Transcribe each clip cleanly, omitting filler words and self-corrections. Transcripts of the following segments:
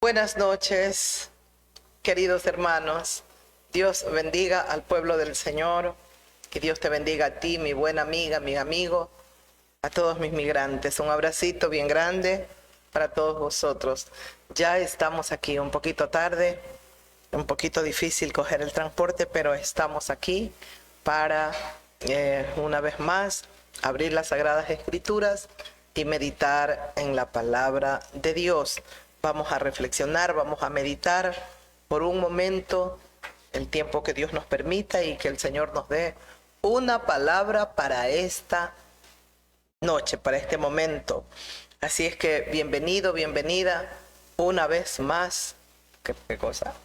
Buenas noches, queridos hermanos. Dios bendiga al pueblo del Señor. Que Dios te bendiga a ti, mi buena amiga, mi amigo, a todos mis migrantes. Un abracito bien grande para todos vosotros. Ya estamos aquí un poquito tarde, un poquito difícil coger el transporte, pero estamos aquí para una vez más abrir las Sagradas Escrituras y meditar en la palabra de Dios. Vamos a reflexionar, vamos a meditar por un momento, el tiempo que Dios nos permita, y que el Señor nos dé una palabra para esta noche, para este momento. Así es que bienvenido, bienvenida una vez más. ¿Qué cosa?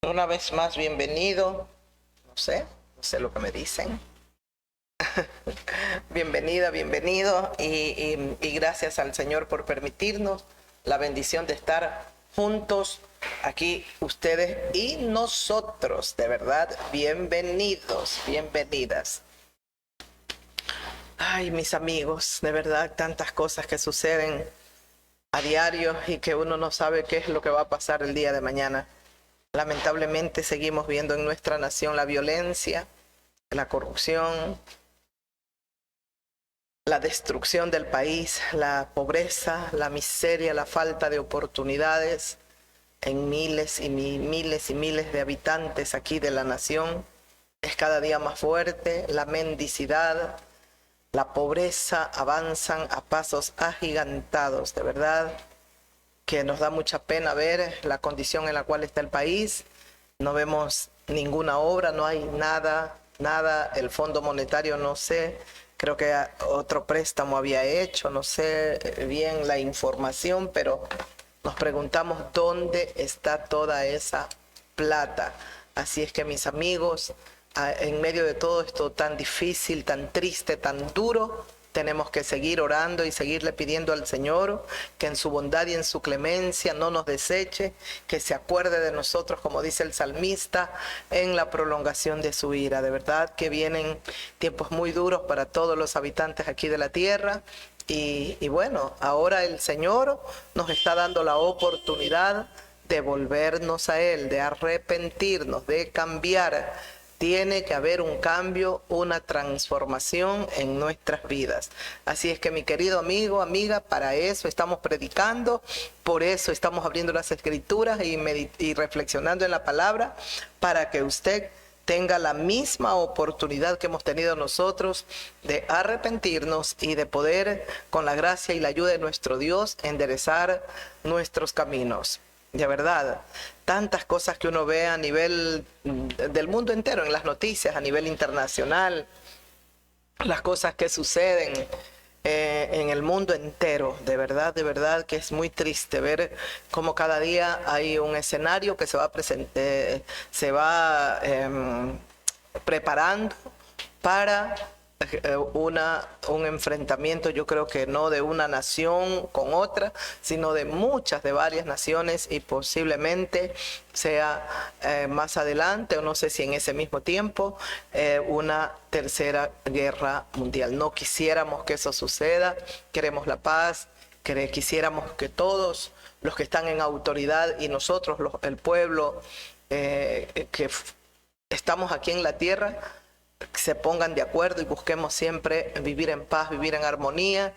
Una vez más, bienvenido. No sé lo que me dicen. Bienvenida, bienvenido, y gracias al Señor por permitirnos la bendición de estar juntos aquí, ustedes y nosotros. De verdad, bienvenidos, bienvenidas. Ay, mis amigos, de verdad, tantas cosas que suceden a diario y que uno no sabe qué es lo que va a pasar el día de mañana. Lamentablemente seguimos viendo en nuestra nación la violencia, la corrupción, la destrucción del país, la pobreza, la miseria, la falta de oportunidades en miles y miles de habitantes aquí de la nación. Es cada día más fuerte. La mendicidad, la pobreza avanzan a pasos agigantados. De verdad que nos da mucha pena ver la condición en la cual está el país. No vemos ninguna obra, no hay nada. El Fondo Monetario, no sé, creo que otro préstamo había hecho, no sé bien la información, pero nos preguntamos dónde está toda esa plata. Así es que, mis amigos, en medio de todo esto tan difícil, tan triste, tan duro, tenemos que seguir orando y seguirle pidiendo al Señor que en su bondad y en su clemencia no nos deseche, que se acuerde de nosotros, como dice el salmista, en la prolongación de su ira. De verdad que vienen tiempos muy duros para todos los habitantes aquí de la tierra. Y bueno, ahora el Señor nos está dando la oportunidad de volvernos a Él, de arrepentirnos, de cambiar. Tiene que haber un cambio, una transformación en nuestras vidas. Así es que, mi querido amigo, amiga, para eso estamos predicando, por eso estamos abriendo las Escrituras y reflexionando en la palabra, para que usted tenga la misma oportunidad que hemos tenido nosotros de arrepentirnos y de poder, con la gracia y la ayuda de nuestro Dios, enderezar nuestros caminos. De verdad, tantas cosas que uno ve a nivel del mundo entero, en las noticias, a nivel internacional, las cosas que suceden en el mundo entero. De verdad que es muy triste ver cómo cada día hay un escenario que se va preparando para un enfrentamiento, yo creo que no de una nación con otra, sino de varias naciones, y posiblemente sea más adelante, o no sé si en ese mismo tiempo, una tercera guerra mundial. No quisiéramos que eso suceda, queremos la paz, quisiéramos que todos los que están en autoridad y nosotros, el pueblo que estamos aquí en la tierra, se pongan de acuerdo y busquemos siempre vivir en paz, vivir en armonía,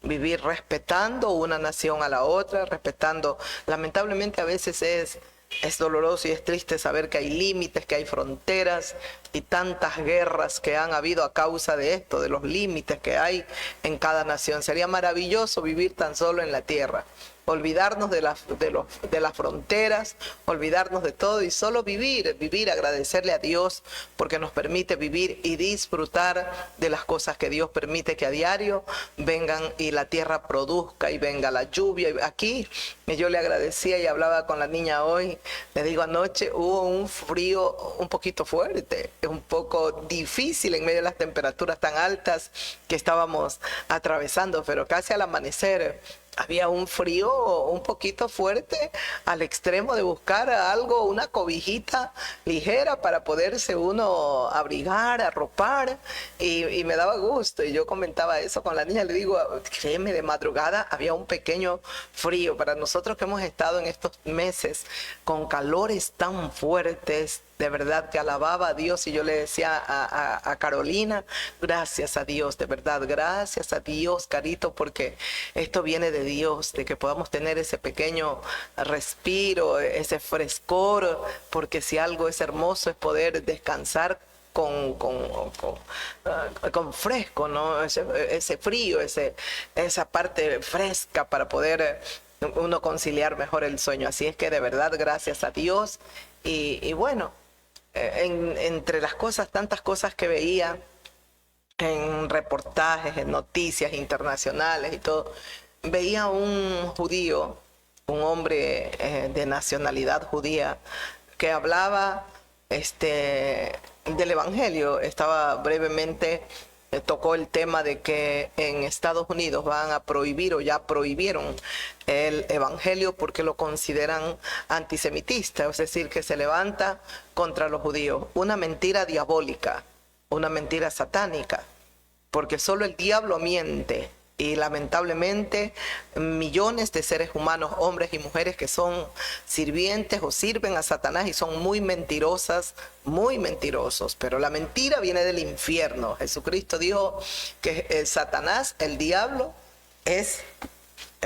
vivir respetando una nación a la otra, respetando. Lamentablemente a veces es doloroso y es triste saber que hay límites, que hay fronteras, y tantas guerras que han habido a causa de esto, de los límites que hay en cada nación. Sería maravilloso vivir tan solo en la tierra, olvidarnos de las fronteras, olvidarnos de todo y solo vivir, agradecerle a Dios porque nos permite vivir y disfrutar de las cosas que Dios permite que a diario vengan y la tierra produzca y venga la lluvia. Aquí yo le agradecía y hablaba con la niña hoy, le digo, anoche hubo un frío un poquito fuerte, un poco difícil en medio de las temperaturas tan altas que estábamos atravesando, pero casi al amanecer había un frío un poquito fuerte al extremo de buscar algo, una cobijita ligera para poderse uno abrigar, arropar, y me daba gusto. Y yo comentaba eso con la niña, le digo, créeme, de madrugada había un pequeño frío. Para nosotros que hemos estado en estos meses con calores tan fuertes, de verdad que alababa a Dios, y yo le decía a Carolina, gracias a Dios, de verdad, gracias a Dios, Carito, porque esto viene de Dios, de que podamos tener ese pequeño respiro, ese frescor, porque si algo es hermoso es poder descansar con fresco, ¿no? Ese frío, esa parte fresca para poder uno conciliar mejor el sueño. Así es que de verdad, gracias a Dios. Y bueno, entre las cosas, tantas cosas que veía en reportajes, en noticias internacionales y todo, veía un judío, un hombre de nacionalidad judía, que hablaba del Evangelio. Estaba brevemente, tocó el tema de que en Estados Unidos van a prohibir o ya prohibieron el Evangelio porque lo consideran antisemitista, es decir, que se levanta contra los judíos. Una mentira diabólica, una mentira satánica, porque solo el diablo miente. Y lamentablemente millones de seres humanos, hombres y mujeres, que son sirvientes o sirven a Satanás y son muy mentirosas, muy mentirosos. Pero la mentira viene del infierno. Jesucristo dijo que Satanás, el diablo, es...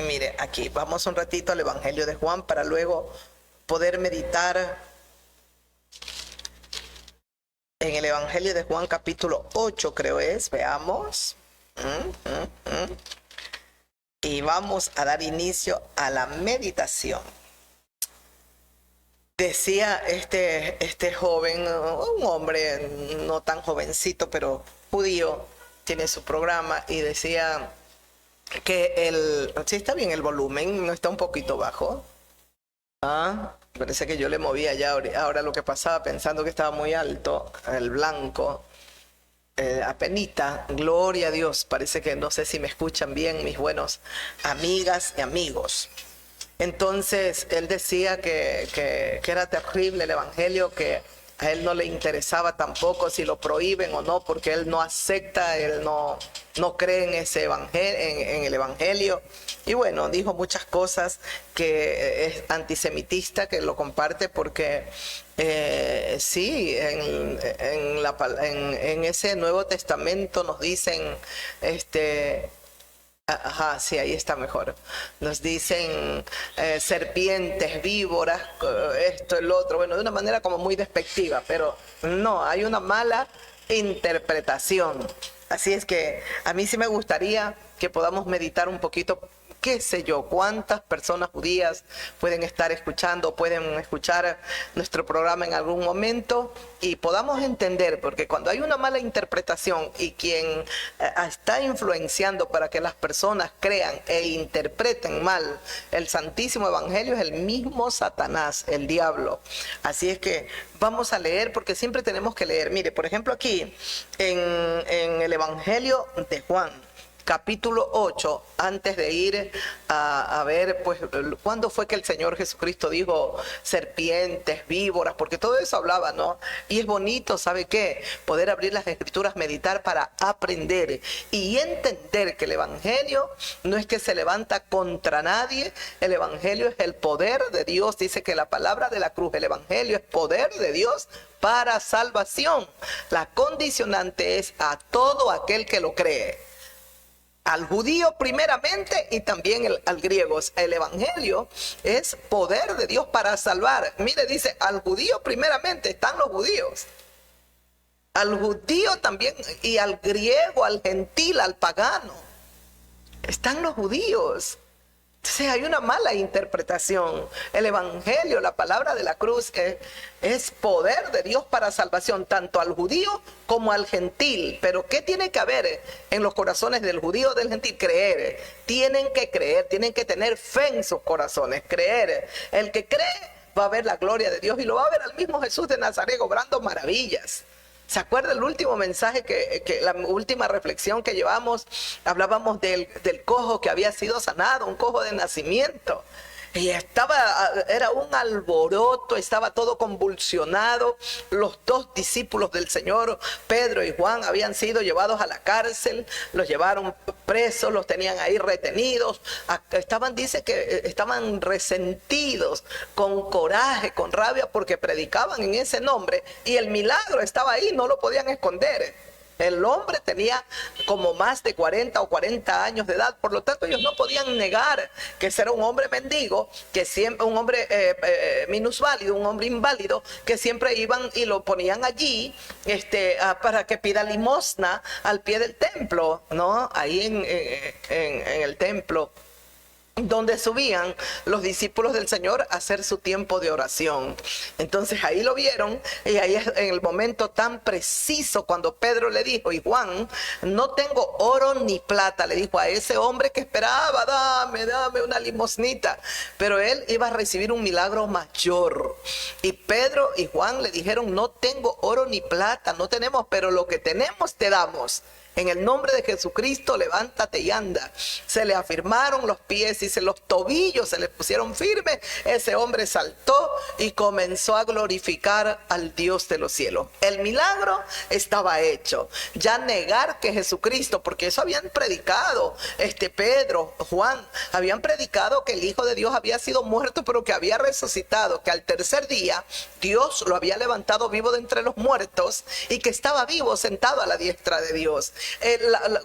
Mire, aquí vamos un ratito al Evangelio de Juan para luego poder meditar en el Evangelio de Juan capítulo 8, creo es. Veamos. Y vamos a dar inicio a la meditación. Decía este joven, un hombre no tan jovencito, pero judío, tiene su programa, y decía que sí está bien el volumen, no está un poquito bajo. Parece que yo le movía ya ahora lo que pasaba, pensando que estaba muy alto, el blanco. Apenita, gloria a Dios. Parece que no sé si me escuchan bien mis buenos amigas y amigos. Entonces él decía que era terrible el Evangelio, que a él no le interesaba tampoco si lo prohíben o no, porque él no acepta, él no cree en ese evangelio, en el Evangelio. Y bueno, dijo muchas cosas, que es antisemitista, que lo comparte porque sí, en ese Nuevo Testamento nos dicen, ajá, sí, ahí está mejor. Nos dicen serpientes, víboras, esto, el otro, bueno, de una manera como muy despectiva, pero no, hay una mala interpretación. Así es que a mí sí me gustaría que podamos meditar un poquito. Qué sé yo, cuántas personas judías pueden estar escuchando, pueden escuchar nuestro programa en algún momento, y podamos entender, porque cuando hay una mala interpretación y quien está influenciando para que las personas crean e interpreten mal el Santísimo Evangelio es el mismo Satanás, el diablo. Así es que vamos a leer, porque siempre tenemos que leer. Mire, por ejemplo, aquí en el Evangelio de Juan, capítulo 8, antes de ir a ver, pues, cuándo fue que el Señor Jesucristo dijo serpientes, víboras, porque todo eso hablaba, ¿no? Y es bonito, ¿sabe qué? Poder abrir las Escrituras, meditar para aprender y entender que el Evangelio no es que se levanta contra nadie. El Evangelio es el poder de Dios. Dice que la palabra de la cruz, el Evangelio es poder de Dios para salvación. La condicionante es a todo aquel que lo cree. Al judío primeramente y también al griego. El Evangelio es poder de Dios para salvar. Mire, dice, al judío primeramente están los judíos. Al judío también, y al griego, al gentil, al pagano. Están los judíos. Entonces hay una mala interpretación. El Evangelio, la palabra de la cruz, es poder de Dios para salvación, tanto al judío como al gentil. Pero ¿qué tiene que haber en los corazones del judío o del gentil? Creer. Tienen que creer, tienen que tener fe en sus corazones, creer. El que cree va a ver la gloria de Dios, y lo va a ver al mismo Jesús de Nazaret obrando maravillas. ¿Se acuerda el último mensaje la última reflexión que llevamos? Hablábamos del cojo que había sido sanado, un cojo de nacimiento. Y era un alboroto, estaba todo convulsionado. Los dos discípulos del Señor, Pedro y Juan, habían sido llevados a la cárcel, los llevaron presos, los tenían ahí retenidos. Dice que estaban resentidos, con coraje, con rabia, porque predicaban en ese nombre y el milagro estaba ahí, no lo podían esconder. El hombre tenía como más de 40 o 40 años de edad, por lo tanto ellos no podían negar que ese era un hombre mendigo, que siempre, un hombre minusválido, un hombre inválido, que siempre iban y lo ponían allí para que pida limosna al pie del templo, ¿no? Ahí en el templo, donde subían los discípulos del Señor a hacer su tiempo de oración. Entonces ahí lo vieron, y ahí es en el momento tan preciso cuando Pedro le dijo, y Juan, no tengo oro ni plata, le dijo a ese hombre que esperaba, dame una limosnita, pero él iba a recibir un milagro mayor. Y Pedro y Juan le dijeron, no tengo oro ni plata, no tenemos, pero lo que tenemos te damos. En el nombre de Jesucristo, levántate y anda. Se le afirmaron los pies y los tobillos se le pusieron firmes. Ese hombre saltó y comenzó a glorificar al Dios de los cielos. El milagro estaba hecho. Ya negar que Jesucristo, porque eso habían predicado, Pedro, Juan, habían predicado que el Hijo de Dios había sido muerto, pero que había resucitado, que al tercer día Dios lo había levantado vivo de entre los muertos y que estaba vivo sentado a la diestra de Dios.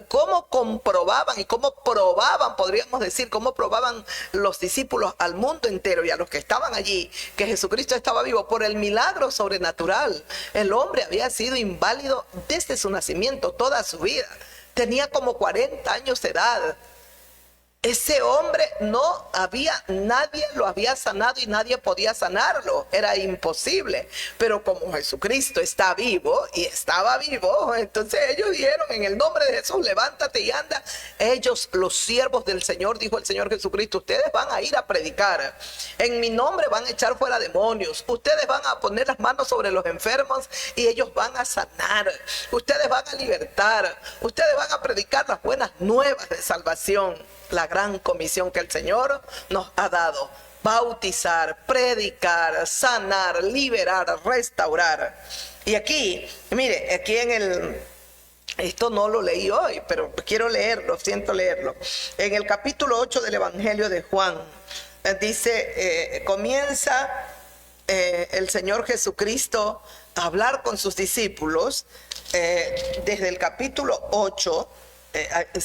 Cómo comprobaban y cómo probaban, podríamos decir, cómo probaban los discípulos al mundo entero y a los que estaban allí que Jesucristo estaba vivo por el milagro sobrenatural. El hombre había sido inválido desde su nacimiento, toda su vida. Tenía como 40 años de edad. Ese hombre nadie lo había sanado y nadie podía sanarlo, era imposible. Pero como Jesucristo está vivo y estaba vivo, entonces ellos dijeron, en el nombre de Jesús, levántate y anda. Ellos, los siervos del Señor, dijo el Señor Jesucristo, ustedes van a ir a predicar, en mi nombre van a echar fuera demonios, ustedes van a poner las manos sobre los enfermos y ellos van a sanar, ustedes van a libertar, ustedes van a predicar las buenas nuevas de salvación. La gran comisión que el Señor nos ha dado: bautizar, predicar, sanar, liberar, restaurar. Y aquí, mire, aquí esto no lo leí hoy, pero quiero leerlo, siento leerlo. En el capítulo 8 del Evangelio de Juan, comienza el Señor Jesucristo a hablar con sus discípulos. Desde el capítulo 8,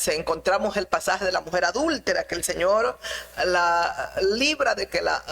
encontramos el pasaje de la mujer adúltera, que el Señor la libra de que la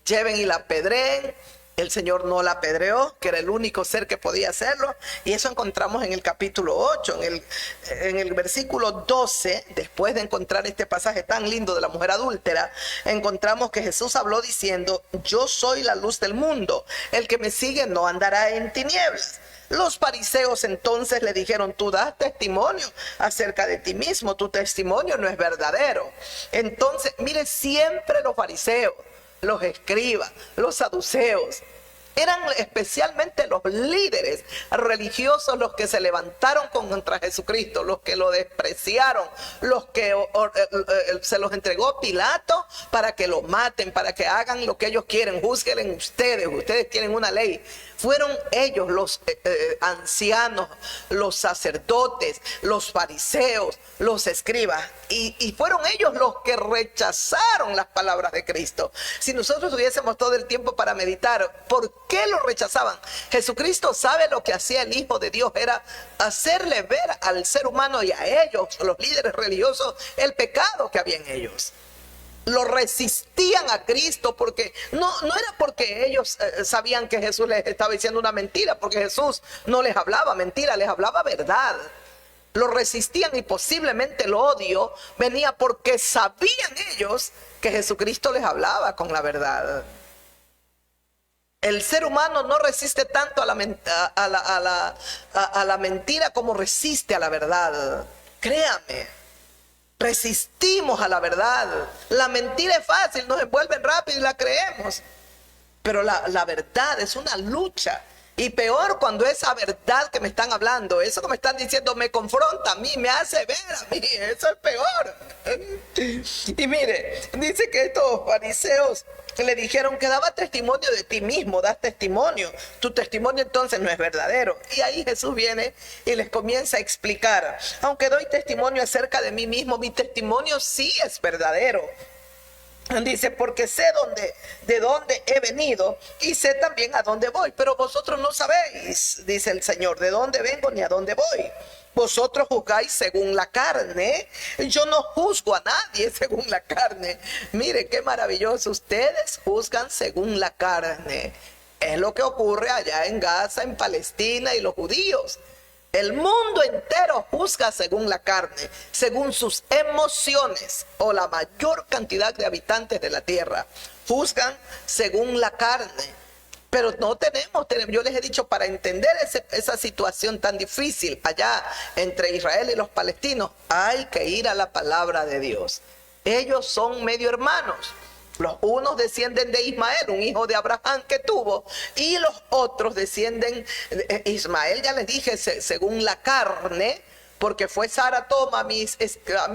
lleven y la apedreen. El Señor no la apedreó, que era el único ser que podía hacerlo, y eso encontramos en el capítulo 8, en el versículo 12, después de encontrar este pasaje tan lindo de la mujer adúltera, encontramos que Jesús habló diciendo: yo soy la luz del mundo, el que me sigue no andará en tinieblas. Los fariseos entonces le dijeron: tú das testimonio acerca de ti mismo, tu testimonio no es verdadero. Entonces, mire, siempre los fariseos, los escribas, los saduceos, eran especialmente los líderes religiosos los que se levantaron contra Jesucristo, los que lo despreciaron, los que se los entregó Pilato para que lo maten, para que hagan lo que ellos quieren. Júzguenle ustedes tienen una ley. Fueron ellos los ancianos, los sacerdotes, los fariseos, los escribas, y fueron ellos los que rechazaron las palabras de Cristo. Si nosotros tuviésemos todo el tiempo para meditar, ¿por qué lo rechazaban? Jesucristo sabe lo que hacía el Hijo de Dios, era hacerle ver al ser humano y a ellos, los líderes religiosos, el pecado que había en ellos. Lo resistían a Cristo porque no era porque ellos sabían que Jesús les estaba diciendo una mentira, porque Jesús no les hablaba mentira, les hablaba verdad. Lo resistían, y posiblemente el odio venía porque sabían ellos que Jesucristo les hablaba con la verdad. El ser humano no resiste tanto a la mentira como resiste a la verdad. Créame. Resistimos a la verdad. La mentira es fácil, nos envuelven rápido y la creemos. Pero la verdad es una lucha. Y peor cuando esa verdad que me están hablando, eso que me están diciendo me confronta a mí, me hace ver a mí, eso es peor. Y mire, dice que estos fariseos le dijeron que daba testimonio de ti mismo, das testimonio, tu testimonio entonces no es verdadero. Y ahí Jesús viene y les comienza a explicar, aunque doy testimonio acerca de mí mismo, mi testimonio sí es verdadero. Dice, porque sé de dónde he venido y sé también a dónde voy, pero vosotros no sabéis, dice el Señor, de dónde vengo ni a dónde voy. Vosotros juzgáis según la carne, yo no juzgo a nadie según la carne. Mire qué maravilloso, ustedes juzgan según la carne. Es lo que ocurre allá en Gaza, en Palestina y los judíos. El mundo entero juzga según la carne, según sus emociones, o la mayor cantidad de habitantes de la tierra juzgan según la carne. Pero no tenemos, yo les he dicho, para entender esa situación tan difícil allá entre Israel y los palestinos, hay que ir a la palabra de Dios. Ellos son medio hermanos. Los unos descienden de Ismael, un hijo de Abraham que tuvo, y los otros descienden de Ismael, ya les dije, según la carne, porque fue Sara, toma a mi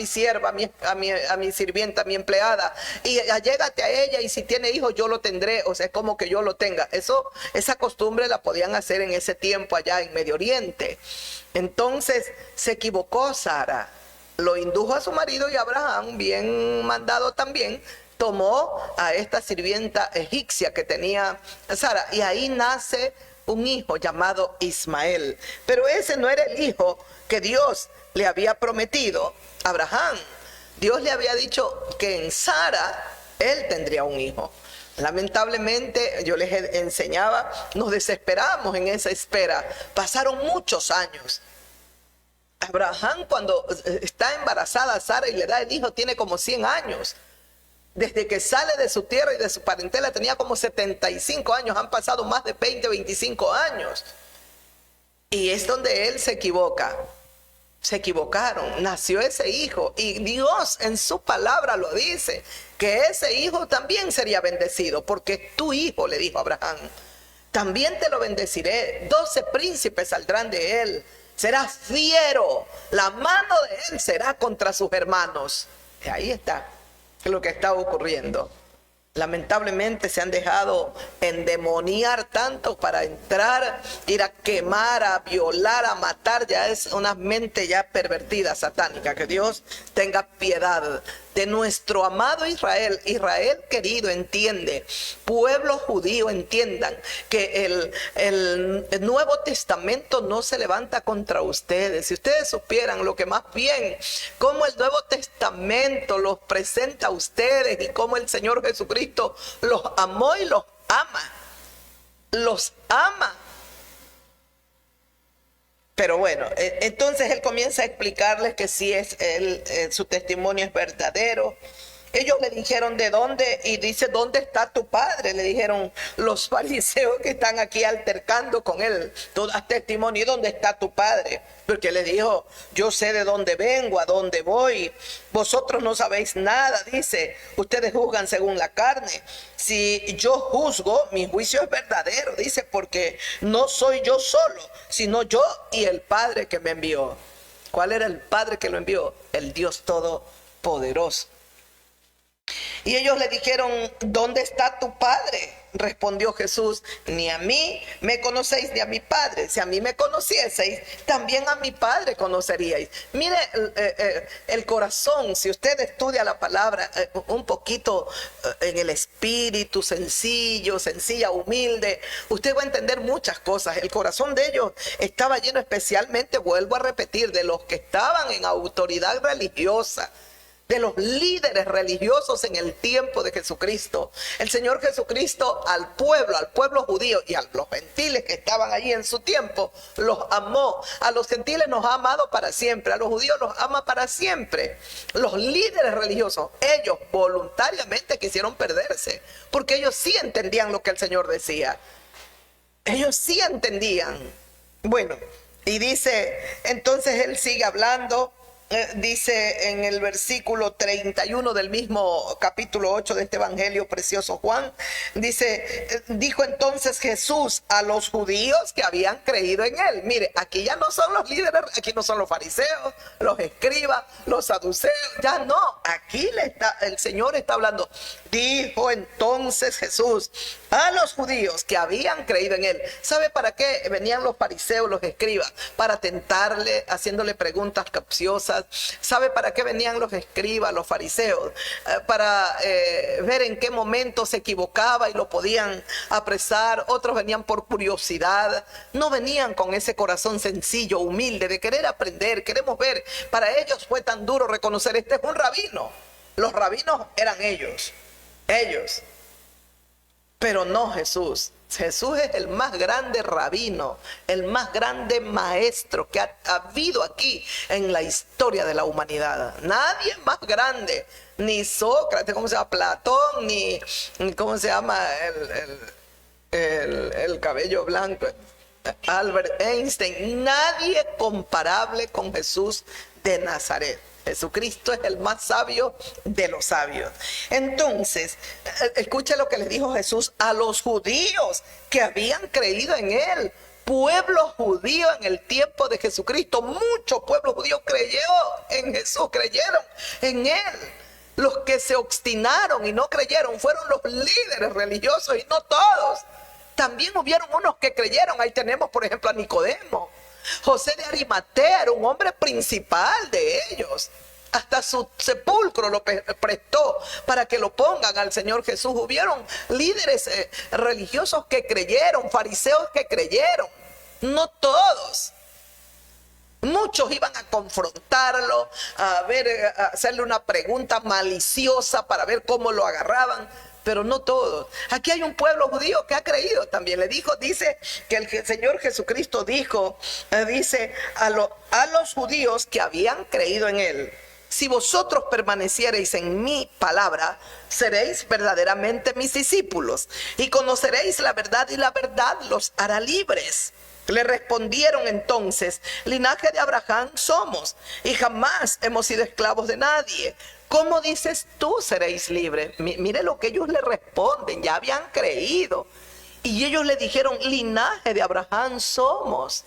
sierva, a mi sirvienta, a mi empleada, y allégate a ella, y si tiene hijos yo lo tendré, o sea, es como que yo lo tenga. Esa costumbre la podían hacer en ese tiempo allá en Medio Oriente. Entonces se equivocó Sara, lo indujo a su marido, y Abraham, bien mandado también, tomó a esta sirvienta egipcia que tenía Sara, y ahí nace un hijo llamado Ismael. Pero ese no era el hijo que Dios le había prometido a Abraham. Dios le había dicho que en Sara él tendría un hijo. Lamentablemente, yo les enseñaba, nos desesperamos en esa espera. Pasaron muchos años. Abraham, cuando está embarazada Sara y le da el hijo, tiene como 100 años. Desde que sale de su tierra y de su parentela tenía como 75 años. Han pasado más de 20, 25 años. Y es donde él se equivoca. Se equivocaron. Nació ese hijo. Y Dios en su palabra lo dice. Que ese hijo también sería bendecido. Porque tu hijo, le dijo a Abraham, también te lo bendeciré. 12 príncipes saldrán de él. Será fiero. La mano de él será contra sus hermanos. Y ahí está lo que está ocurriendo. Lamentablemente se han dejado endemoniar tanto para entrar, ir a quemar, a violar, a matar. Ya es una mente ya pervertida, satánica. Que Dios tenga piedad de nuestro amado Israel. Israel querido, entiende. Pueblo judío, entiendan que el Nuevo Testamento no se levanta contra ustedes. Si ustedes supieran lo que más bien, cómo el Nuevo Testamento los presenta a ustedes y cómo el Señor Jesucristo los amó y los ama. Los ama. Pero bueno, entonces él comienza a explicarles que sí su testimonio es verdadero. Ellos le dijeron de dónde, y dice, ¿dónde está tu padre? Le dijeron los fariseos que están aquí altercando con él. Tú das testimonio, ¿y dónde está tu padre? Porque le dijo, yo sé de dónde vengo, a dónde voy. Vosotros no sabéis nada, dice. Ustedes juzgan según la carne. Si yo juzgo, mi juicio es verdadero, dice, porque no soy yo solo, sino yo y el Padre que me envió. ¿Cuál era el Padre que lo envió? El Dios Todopoderoso. Y ellos le dijeron, ¿dónde está tu padre? Respondió Jesús, ni a mí me conocéis ni a mi padre. Si a mí me conocieseis, también a mi padre conoceríais. Mire el corazón, si usted estudia la palabra un poquito en el espíritu, sencilla, humilde, usted va a entender muchas cosas. El corazón de ellos estaba lleno especialmente, vuelvo a repetir, de los que estaban en autoridad religiosa, de los líderes religiosos en el tiempo de Jesucristo. El Señor Jesucristo al pueblo judío y a los gentiles que estaban allí en su tiempo, los amó. A los gentiles nos ha amado para siempre, a los judíos los ama para siempre. Los líderes religiosos, ellos voluntariamente quisieron perderse, porque ellos sí entendían lo que el Señor decía. Ellos sí entendían. Bueno, y dice, entonces él sigue hablando. dice en el versículo 31 del mismo capítulo 8 de este evangelio precioso Juan, dice, dijo entonces Jesús a los judíos que habían creído en él. Mire, aquí ya no son los líderes, aquí no son los fariseos, los escribas, los saduceos, ya no, aquí el Señor está hablando. Dijo entonces Jesús a los judíos que habían creído en él. ¿Sabe para qué venían los fariseos, los escribas? Para tentarle, haciéndole preguntas capciosas. ¿Sabe para qué venían los escribas, los fariseos? Para ver en qué momento se equivocaba y lo podían apresar. Otros venían por curiosidad. No venían con ese corazón sencillo, humilde, de querer aprender. Queremos ver. Para ellos fue tan duro reconocer, este es un rabino. Los rabinos eran ellos. Pero no Jesús. Jesús es el más grande rabino, el más grande maestro que ha habido aquí en la historia de la humanidad. Nadie más grande, ni Sócrates, ¿cómo se llama? Platón, ni ¿cómo se llama? El cabello blanco, Albert Einstein. Nadie comparable con Jesús de Nazaret. Jesucristo es el más sabio de los sabios. Entonces, escuche lo que les dijo Jesús a los judíos que habían creído en él. Pueblo judío en el tiempo de Jesucristo, mucho pueblo judío creyó en Jesús, creyeron en él. Los que se obstinaron y no creyeron fueron los líderes religiosos y no todos. También hubieron unos que creyeron. Ahí tenemos, por ejemplo, a Nicodemo. José de Arimatea era un hombre principal de ellos. Hasta su sepulcro lo prestó para que lo pongan al Señor Jesús. Hubieron líderes religiosos que creyeron, fariseos que creyeron. No todos. Muchos iban a confrontarlo, a hacerle una pregunta maliciosa para ver cómo lo agarraban. Pero no todos. Aquí hay un pueblo judío que ha creído también. Dice que el Señor Jesucristo dijo, a los judíos que habían creído en él: si vosotros permaneciereis en mi palabra, seréis verdaderamente mis discípulos y conoceréis la verdad y la verdad los hará libres. Le respondieron entonces: linaje de Abraham somos y jamás hemos sido esclavos de nadie. ¿Cómo dices tú seréis libres? Mire lo que ellos le responden, ya habían creído. Y ellos le dijeron: linaje de Abraham somos.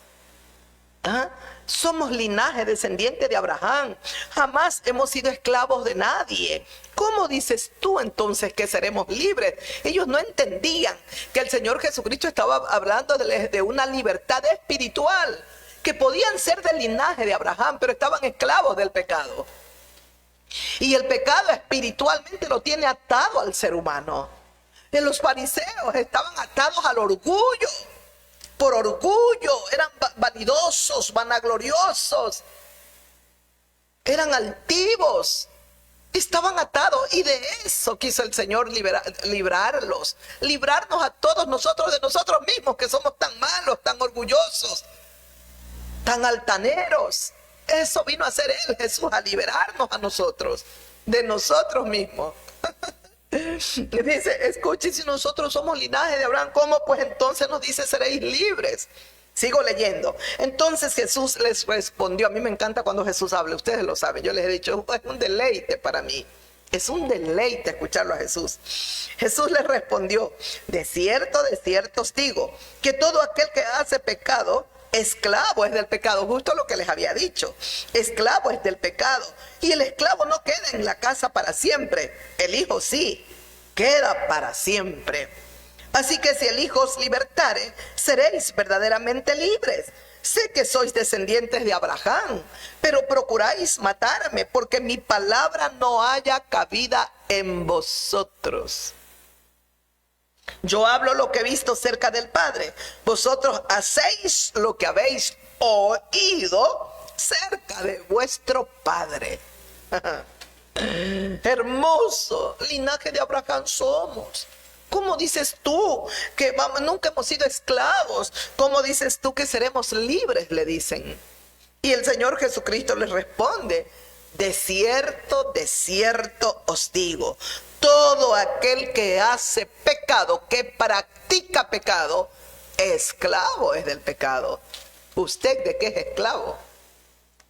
¿Ah? Somos linaje descendiente de Abraham. Jamás hemos sido esclavos de nadie. ¿Cómo dices tú entonces que seremos libres? Ellos no entendían que el Señor Jesucristo estaba hablando de una libertad espiritual, que podían ser del linaje de Abraham, pero estaban esclavos del pecado. Y el pecado espiritualmente lo tiene atado al ser humano. Y los fariseos estaban atados al orgullo. Por orgullo, eran vanidosos, vanagloriosos, eran altivos, estaban atados, y de eso quiso el Señor librarnos a todos nosotros de nosotros mismos, que somos tan malos, tan orgullosos, tan altaneros. Eso vino a hacer él, Jesús, a liberarnos a nosotros de nosotros mismos. Dice: escuche, si nosotros somos linaje de Abraham, ¿cómo pues entonces nos dice seréis libres? Sigo leyendo. Entonces Jesús les respondió. A mí me encanta cuando Jesús habla, ustedes lo saben, yo les he dicho, es un deleite para mí. Es un deleite escucharlo a Jesús. Jesús les respondió: de cierto os digo, que todo aquel que hace pecado, esclavo es del pecado. Justo lo que les había dicho, esclavo es del pecado. Y el esclavo no queda en la casa para siempre, el Hijo sí, queda para siempre. Así que si el Hijo os libertare, seréis verdaderamente libres. Sé que sois descendientes de Abraham, pero procuráis matarme, porque mi palabra no haya cabida en vosotros. Yo hablo lo que he visto cerca del Padre. Vosotros hacéis lo que habéis oído cerca de vuestro Padre. Hermoso, linaje de Abraham somos. ¿Cómo dices tú que nunca hemos sido esclavos? ¿Cómo dices tú que seremos libres? Le dicen. Y el Señor Jesucristo les responde: de cierto os digo, todo aquel que hace pecado, que practica pecado, esclavo es del pecado. ¿Usted de qué es esclavo?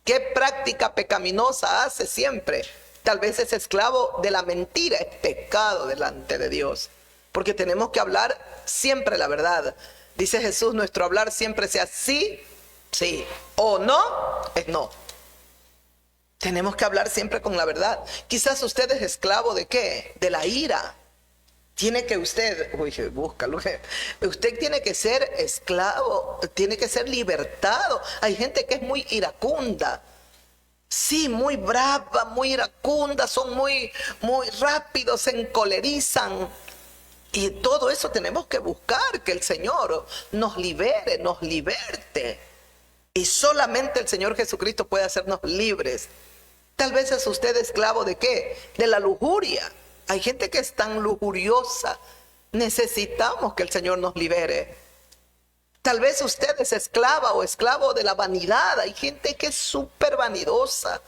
¿Qué práctica pecaminosa hace siempre? Tal vez es esclavo de la mentira, es pecado delante de Dios. Porque tenemos que hablar siempre la verdad. Dice Jesús, nuestro hablar siempre sea sí, sí, o no, es no. Tenemos que hablar siempre con la verdad. Quizás usted es esclavo ¿de qué? De la ira. Tiene que usted, búscalo, usted tiene que ser esclavo, tiene que ser libertado. Hay gente que es muy iracunda. Sí, muy brava, muy iracunda, son muy rápidos, se encolerizan. Y todo eso tenemos que buscar, que el Señor nos libere, nos liberte. Y solamente el Señor Jesucristo puede hacernos libres. Tal vez es usted esclavo ¿de qué? De la lujuria. Hay gente que es tan lujuriosa. Necesitamos que el Señor nos libere. Tal vez usted es esclava o esclavo de la vanidad. Hay gente que es súper vanidosa.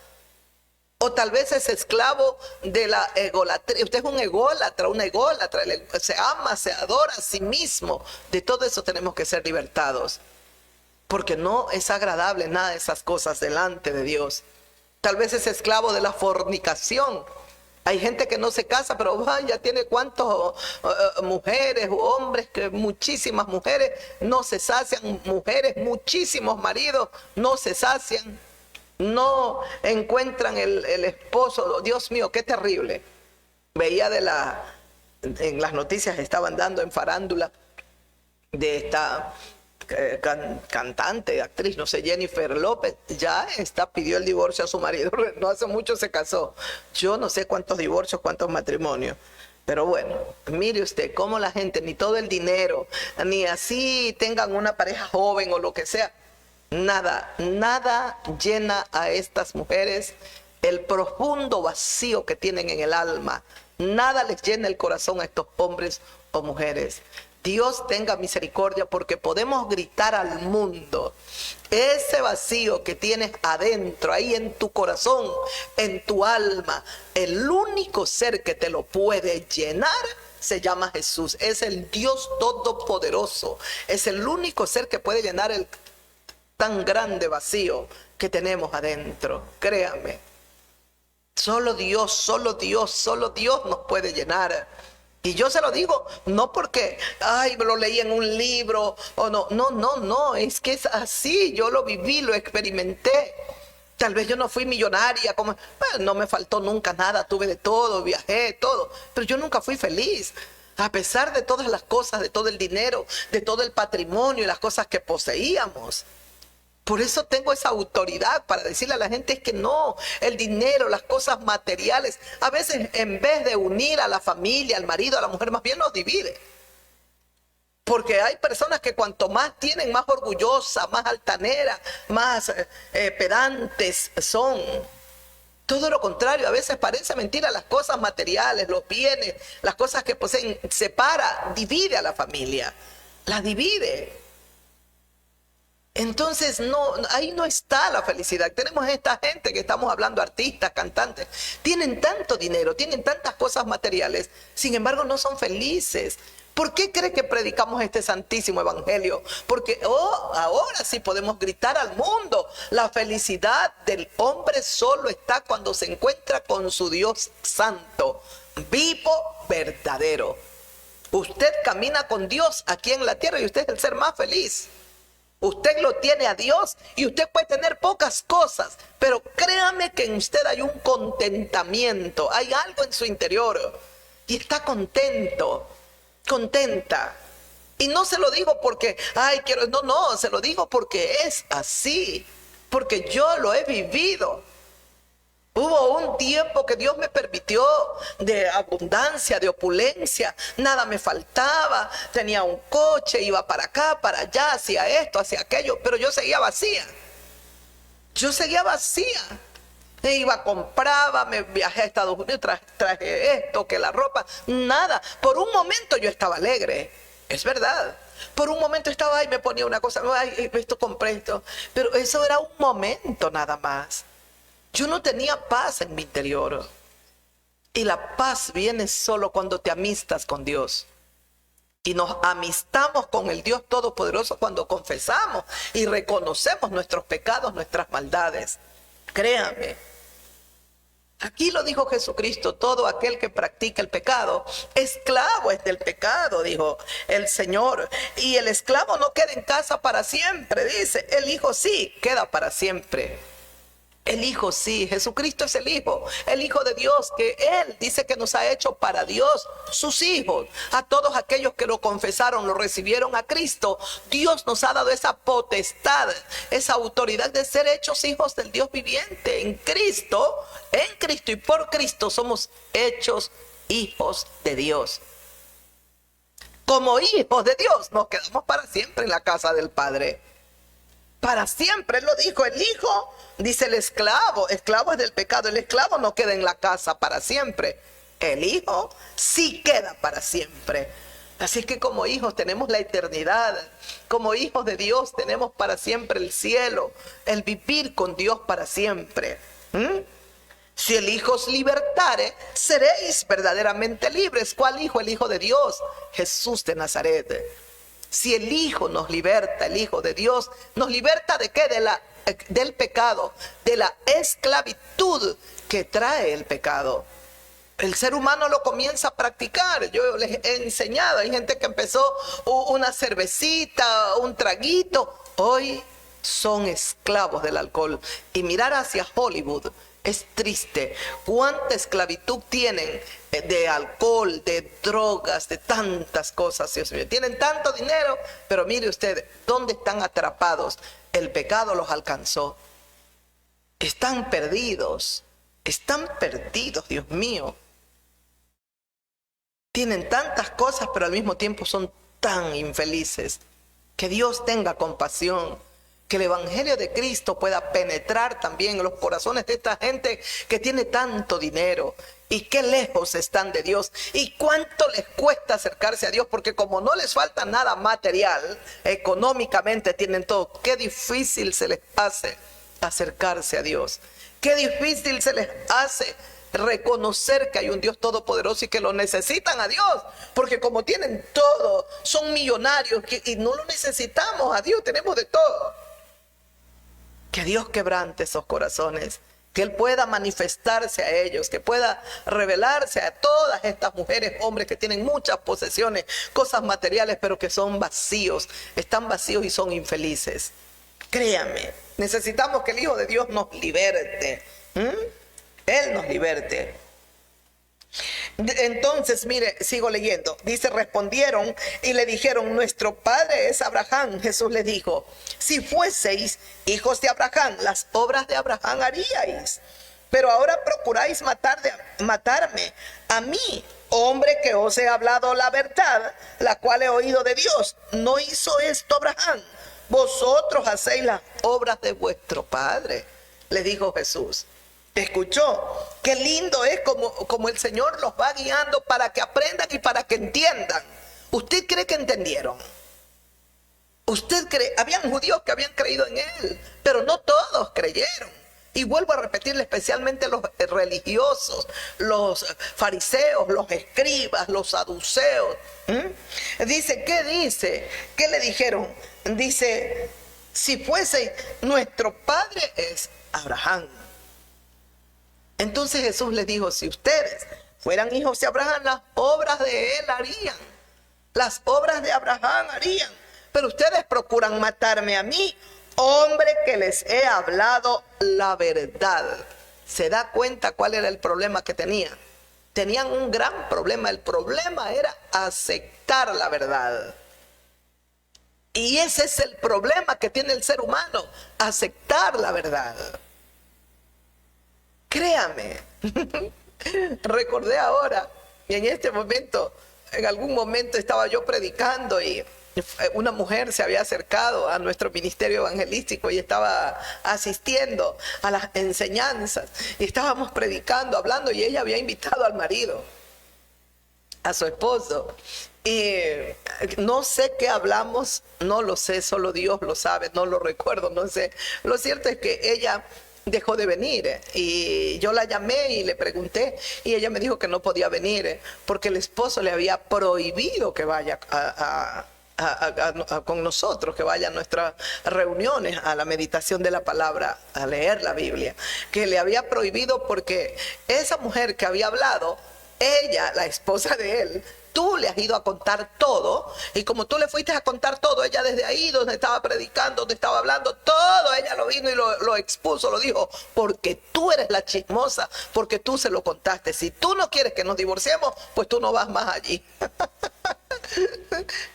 O tal vez es esclavo de la egolatría. Usted es un ególatra, una ególatra. Se ama, se adora a sí mismo. De todo eso tenemos que ser libertados. Porque no es agradable nada de esas cosas delante de Dios. Tal vez es esclavo de la fornicación. Hay gente que no se casa, pero ya tiene cuántas mujeres o hombres, que muchísimas mujeres no se sacian, mujeres, muchísimos maridos no se sacian, no encuentran el esposo. Dios mío, qué terrible. Veía en las noticias estaban dando en farándula de esta cantante, actriz, no sé, Jennifer López, ya pidió el divorcio a su marido, no hace mucho se casó. Yo no sé cuántos divorcios, cuántos matrimonios, pero bueno, mire usted cómo la gente, ni todo el dinero, ni así tengan una pareja joven o lo que sea, nada llena a estas mujeres el profundo vacío que tienen en el alma. Nada les llena el corazón a estos hombres o mujeres. Dios tenga misericordia, porque podemos gritar al mundo ese vacío que tienes adentro, ahí en tu corazón, en tu alma. El único ser que te lo puede llenar se llama Jesús. Es el Dios todopoderoso. Es el único ser que puede llenar el tan grande vacío que tenemos adentro. Créame, solo Dios, solo Dios, solo Dios nos puede llenar. Y yo se lo digo, no porque, lo leí en un libro, o no, es que es así, yo lo viví, lo experimenté. Tal vez yo no fui millonaria, no me faltó nunca nada, tuve de todo, viajé, todo, pero yo nunca fui feliz. A pesar de todas las cosas, de todo el dinero, de todo el patrimonio y las cosas que poseíamos. Por eso tengo esa autoridad para decirle a la gente, es que no, el dinero, las cosas materiales, a veces en vez de unir a la familia, al marido, a la mujer, más bien nos divide. Porque hay personas que cuanto más tienen, más orgullosas, más altaneras, más pedantes son. Todo lo contrario, a veces parece mentira, las cosas materiales, los bienes, las cosas que poseen, separa, divide a la familia, la divide. Entonces ahí no está la felicidad. Tenemos esta gente que estamos hablando, artistas, cantantes, tienen tanto dinero, tienen tantas cosas materiales, sin embargo no son felices. ¿Por qué cree que predicamos este santísimo evangelio? Porque ahora sí podemos gritar al mundo, la felicidad del hombre solo está cuando se encuentra con su Dios santo, vivo, verdadero. Usted camina con Dios aquí en la tierra y usted es el ser más feliz. Usted lo tiene a Dios y usted puede tener pocas cosas, pero créame que en usted hay un contentamiento, hay algo en su interior y está contento, contenta. Y no se lo digo porque, no, se lo digo porque es así, porque yo lo he vivido. Hubo un tiempo que Dios me permitió de abundancia, de opulencia, nada me faltaba, tenía un coche, iba para acá, para allá, hacía esto, hacía aquello, pero yo seguía vacía. Compraba, me viajé a Estados Unidos, traje esto, que la ropa, nada. Por un momento yo estaba alegre, es verdad. Por un momento estaba ahí, me ponía una cosa, esto compré esto, pero eso era un momento nada más. Yo no tenía paz en mi interior. Y la paz viene solo cuando te amistas con Dios. Y nos amistamos con el Dios Todopoderoso cuando confesamos y reconocemos nuestros pecados, nuestras maldades. Créame. Aquí lo dijo Jesucristo: todo aquel que practica el pecado, esclavo es del pecado, dijo el Señor. Y el esclavo no queda en casa para siempre, dice. El Hijo sí queda para siempre. El Hijo sí, Jesucristo es el Hijo de Dios, que Él dice que nos ha hecho para Dios, sus hijos. A todos aquellos que lo confesaron, lo recibieron a Cristo, Dios nos ha dado esa potestad, esa autoridad de ser hechos hijos del Dios viviente. En Cristo y por Cristo somos hechos hijos de Dios. Como hijos de Dios nos quedamos para siempre en la casa del Padre. Para siempre, Él lo dijo. El Hijo, dice el esclavo es del pecado. El esclavo no queda en la casa para siempre. El Hijo sí queda para siempre. Así que como hijos tenemos la eternidad. Como hijos de Dios tenemos para siempre el cielo, el vivir con Dios para siempre. Si el Hijo os libertare, seréis verdaderamente libres. ¿Cuál Hijo? El Hijo de Dios, Jesús de Nazaret. Si el Hijo nos liberta, el Hijo de Dios, ¿nos liberta de qué? Del pecado, de la esclavitud que trae el pecado. El ser humano lo comienza a practicar. Yo les he enseñado, hay gente que empezó una cervecita, un traguito. Hoy son esclavos del alcohol. Y mirar hacia Hollywood es triste. ¿Cuánta esclavitud tienen de alcohol, de drogas, de tantas cosas? Dios mío, tienen tanto dinero, pero mire usted, ¿dónde están atrapados? El pecado los alcanzó. Están perdidos, Dios mío. Tienen tantas cosas, pero al mismo tiempo son tan infelices. Que Dios tenga compasión. Que el Evangelio de Cristo pueda penetrar también en los corazones de esta gente que tiene tanto dinero. Y qué lejos están de Dios. Y cuánto les cuesta acercarse a Dios. Porque como no les falta nada material, económicamente tienen todo. Qué difícil se les hace acercarse a Dios. Qué difícil se les hace reconocer que hay un Dios todopoderoso y que lo necesitan a Dios, porque como tienen todo, son millonarios y no lo necesitamos a Dios, tenemos de todo. Que Dios quebrante esos corazones, que Él pueda manifestarse a ellos, que pueda revelarse a todas estas mujeres, hombres que tienen muchas posesiones, cosas materiales, pero que son vacíos, están vacíos y son infelices. Créame, necesitamos que el Hijo de Dios nos liberte. Él nos liberte. Entonces, mire, sigo leyendo. Dice, respondieron y le dijeron: nuestro padre es Abraham. Jesús les dijo: si fueseis hijos de Abraham, las obras de Abraham haríais. Pero ahora procuráis matarme a mí, hombre que os he hablado la verdad, la cual he oído de Dios. ¿No hizo esto Abraham? Vosotros hacéis las obras de vuestro padre, le dijo Jesús. ¿Escuchó? Qué lindo es como el Señor los va guiando para que aprendan y para que entiendan. ¿Usted cree que entendieron? ¿Usted cree? Habían judíos que habían creído en Él, pero no todos creyeron. Y vuelvo a repetirle, especialmente los religiosos, los fariseos, los escribas, los saduceos. Dice, ¿qué dice? ¿Qué le dijeron? Dice, si fuese, nuestro padre es Abraham. Entonces Jesús les dijo: si ustedes fueran hijos de Abraham, las obras de él harían. Las obras de Abraham harían. Pero ustedes procuran matarme a mí, hombre que les he hablado la verdad. ¿Se da cuenta cuál era el problema que tenían? Tenían un gran problema. El problema era aceptar la verdad. Y ese es el problema que tiene el ser humano, aceptar la verdad. Créame, recordé ahora, y en este momento, en algún momento estaba yo predicando y una mujer se había acercado a nuestro ministerio evangelístico y estaba asistiendo a las enseñanzas. Y estábamos predicando, hablando, y ella había invitado al marido, a su esposo. Y no sé qué hablamos, no lo sé, solo Dios lo sabe, no lo recuerdo, no sé. Lo cierto es que ella dejó de venir y yo la llamé y le pregunté y ella me dijo que no podía venir porque el esposo le había prohibido que vaya a con nosotros, que vaya a nuestras reuniones, a la meditación de la palabra, a leer la Biblia, que le había prohibido porque esa mujer que había hablado, ella, la esposa de él, tú le has ido a contar todo, y como tú le fuiste a contar todo, ella desde ahí donde estaba predicando, donde estaba hablando, todo ella lo vino y lo expuso, lo dijo, porque tú eres la chismosa, porque tú se lo contaste. Si tú no quieres que nos divorciemos, pues tú no vas más allí.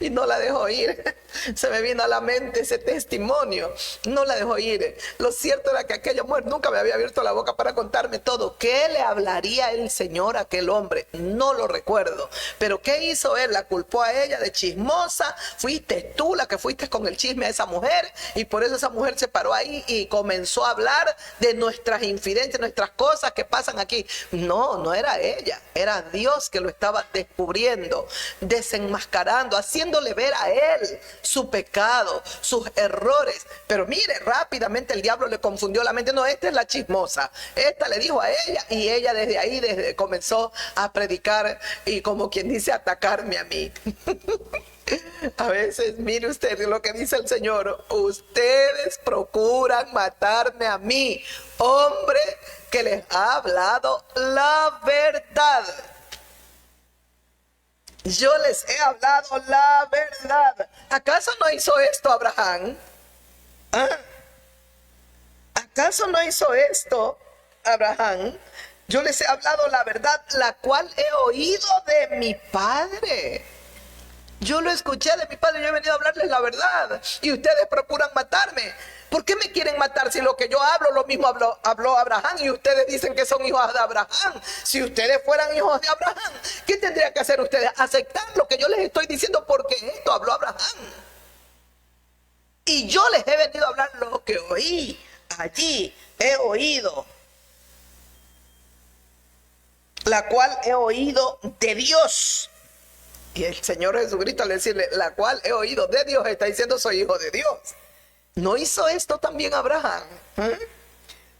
Y no la dejó ir. Se me vino a la mente ese testimonio. No la dejó ir. Lo cierto era que aquella mujer nunca me había abierto la boca para contarme todo. ¿Qué le hablaría el Señor a aquel hombre? No lo recuerdo. Pero ¿qué hizo él? La culpó a ella de chismosa. Fuiste tú la que fuiste con el chisme a esa mujer, y por eso esa mujer se paró ahí y comenzó a hablar de nuestras infidencias, nuestras cosas que pasan aquí. No, no era ella. Era Dios que lo estaba descubriendo, desenmascarando, haciéndole ver a él su pecado, sus errores. Pero mire, rápidamente el diablo le confundió la mente. No, esta es la chismosa. Esta le dijo a ella, y ella desde ahí comenzó a predicar y, como quien dice, atacarme a mí. A veces, mire usted lo que dice el Señor: ustedes procuran matarme a mí, hombre que les ha hablado la verdad. Yo les he hablado la verdad. ¿Acaso no hizo esto Abraham? ¿Ah? ¿Acaso no hizo esto Abraham? Yo les he hablado la verdad, la cual he oído de mi padre. Yo lo escuché de mi padre, yo he venido a hablarles la verdad, y ustedes procuran matarme. ¿Por qué me quieren matar si lo que yo hablo, lo mismo habló Abraham, y ustedes dicen que son hijos de Abraham? Si ustedes fueran hijos de Abraham, ¿qué tendrían que hacer ustedes? Aceptar lo que yo les estoy diciendo, porque esto habló Abraham. Y yo les he venido a hablar lo que oí allí, he oído, la cual he oído de Dios. Y el Señor Jesucristo, al decirle la cual he oído de Dios, está diciendo: soy hijo de Dios. ¿No hizo esto también Abraham?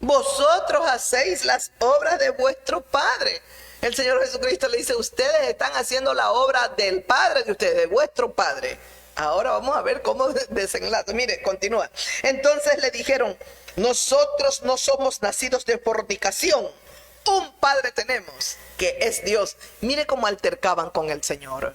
Vosotros hacéis las obras de vuestro padre. El Señor Jesucristo le dice: ustedes están haciendo la obra del padre de ustedes, de vuestro padre. Ahora vamos a ver cómo desenlaza. Mire, continúa. Entonces le dijeron: nosotros no somos nacidos de fornicación. Un padre tenemos, que es Dios. Mire cómo altercaban con el Señor.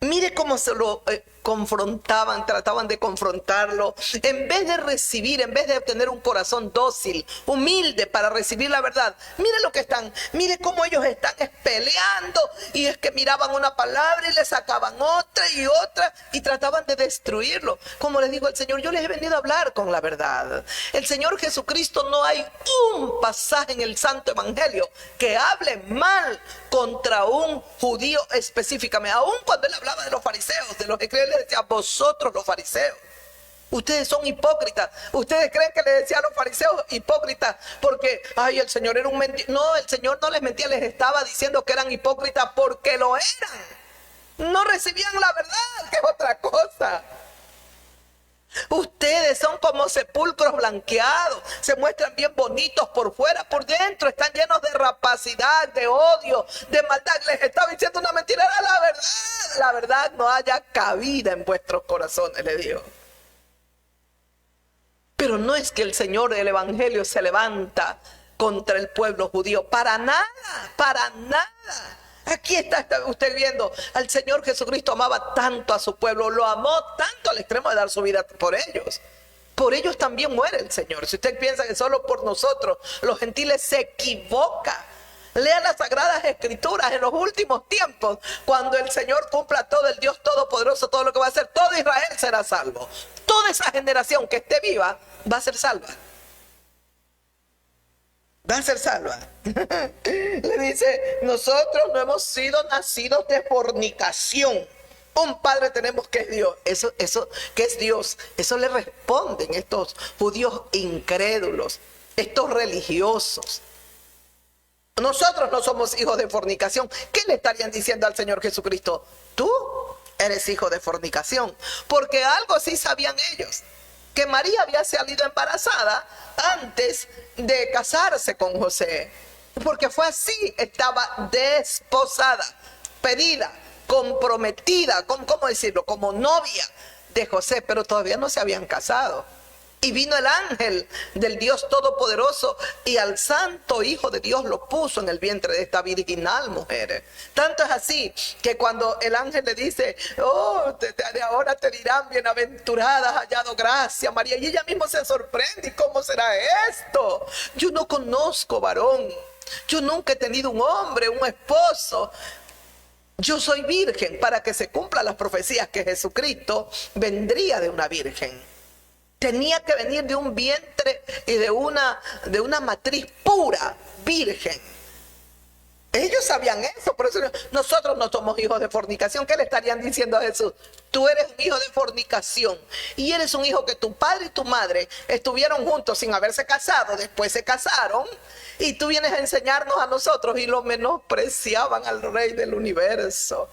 Mire cómo se lo confrontaban, trataban de confrontarlo. En vez de recibir, en vez de tener un corazón dócil, humilde para recibir la verdad, mire lo que están, mire cómo ellos están peleando. Y es que miraban una palabra y le sacaban otra y otra, y trataban de destruirlo. Como les digo el Señor, yo les he venido a hablar con la verdad. El Señor Jesucristo, no hay un pasaje en el Santo Evangelio que hable mal contra un judío específicamente. Aún cuando él hablaba de los fariseos, de los escribas, le decía: vosotros los fariseos, ustedes son hipócritas. Ustedes creen que le decía a los fariseos hipócritas porque, ay, el Señor era un mentiroso. No, el Señor no les mentía, les estaba diciendo que eran hipócritas porque lo eran. No recibían la verdad, que es otra cosa. Ustedes son como sepulcros blanqueados, se muestran bien bonitos por fuera, por dentro están llenos de rapacidad, de odio, de maldad. Les estaba diciendo una mentira, era la verdad. La verdad no haya cabida en vuestros corazones, le digo. Pero no es que el Señor del Evangelio se levanta contra el pueblo judío, para nada, para nada. Aquí está usted viendo, al Señor Jesucristo amaba tanto a su pueblo, lo amó tanto al extremo de dar su vida por ellos. Por ellos también muere el Señor. Si usted piensa que solo por nosotros, los gentiles, se equivoca. Lea las Sagradas Escrituras. En los últimos tiempos, cuando el Señor cumpla todo, el Dios Todopoderoso, todo lo que va a hacer, todo Israel será salvo. Toda esa generación que esté viva va a ser salva. Va a ser salva. Le dice: nosotros no hemos sido nacidos de fornicación. Un padre tenemos que es Dios. Eso que es Dios, eso le responden estos judíos incrédulos, estos religiosos. Nosotros no somos hijos de fornicación. ¿Qué le estarían diciendo al Señor Jesucristo? Tú eres hijo de fornicación. Porque algo sí sabían ellos, que María había salido embarazada antes de casarse con José, porque fue así, estaba desposada, pedida, comprometida, ¿cómo decirlo? Como novia de José, pero todavía no se habían casado. Y vino el ángel del Dios Todopoderoso y al santo Hijo de Dios lo puso en el vientre de esta virginal mujer. Tanto es así que cuando el ángel le dice, oh, de ahora te dirán bienaventuradas, hallado gracia, María. Y ella misma se sorprende, ¿y cómo será esto? Yo no conozco varón, yo nunca he tenido un hombre, un esposo. Yo soy virgen, para que se cumplan las profecías que Jesucristo vendría de una virgen. Tenía que venir de un vientre y de una matriz pura, virgen. Ellos sabían eso, por eso nosotros no somos hijos de fornicación. ¿Qué le estarían diciendo a Jesús? Tú eres un hijo de fornicación y eres un hijo que tu padre y tu madre estuvieron juntos sin haberse casado, después se casaron y tú vienes a enseñarnos a nosotros, y lo menospreciaban al Rey del universo.